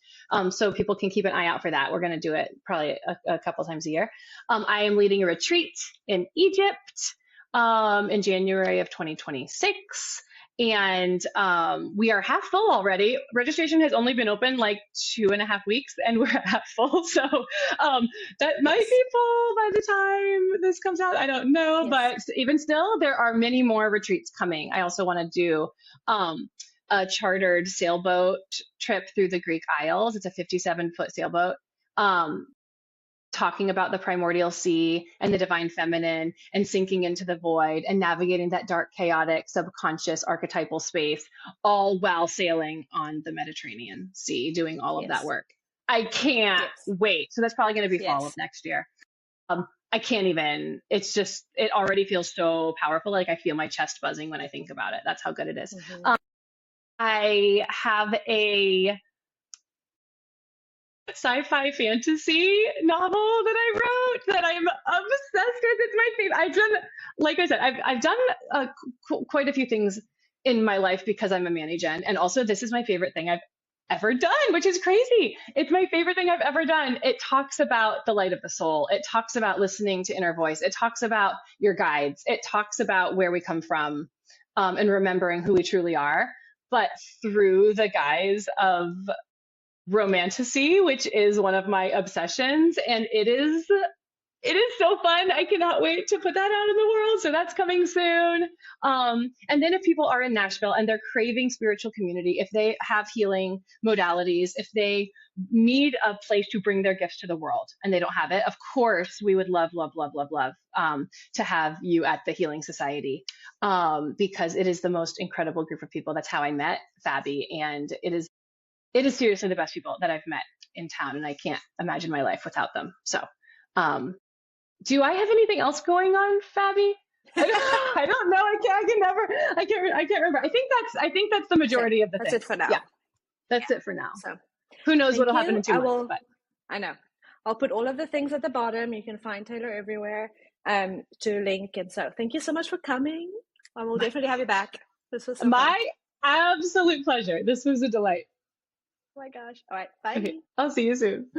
So people can keep an eye out for that. We're going to do it probably a couple times a year. I am leading a retreat in Egypt in January of 2026. And we are half full already. Registration has only been open like 2.5 weeks, and we're half full. So that might be full by the time this comes out. I don't know, but even still, there are many more retreats coming. I also want to do a chartered sailboat trip through the Greek Isles. It's a 57-foot sailboat. Talking about the primordial sea and the divine feminine and sinking into the void and navigating that dark, chaotic, subconscious, archetypal space, all while sailing on the Mediterranean Sea, doing all of that work. I can't wait. So that's probably going to be fall of next year. I can't even, it already feels so powerful. Like I feel my chest buzzing when I think about it. That's how good it is. I have a sci-fi fantasy novel that I wrote that I'm obsessed with. It's my favorite. I've done quite a few things in my life because I'm a Manny-Gen. And also this is my favorite thing I've ever done, which is crazy. It's my favorite thing I've ever done. It talks about the light of the soul. It talks about listening to inner voice. It talks about your guides. It talks about where we come from and remembering who we truly are, but through the guise of romantasy, which is one of my obsessions, and it is so fun. I cannot wait to put that out in the world. So that's coming soon. And then if people are in Nashville and they're craving spiritual community, if they have healing modalities, if they need a place to bring their gifts to the world and they don't have it, of course, we would love to have you at the Healing Society because it is the most incredible group of people. That's how I met Fabi, and it is seriously the best people that I've met in town, and I can't imagine my life without them. So, do I have anything else going on, Fabi? I don't know. I can't remember. I think that's the majority of the things. That's it for now. Yeah, that's it for now. So, who knows what'll happen in 2 months? But I know. I'll put all of the things at the bottom. You can find Taylor everywhere to link. And so, thank you so much for coming. I will definitely have you back. This was so fun. Absolute pleasure. This was a delight. Oh my gosh. All right. Bye. Okay. I'll see you soon.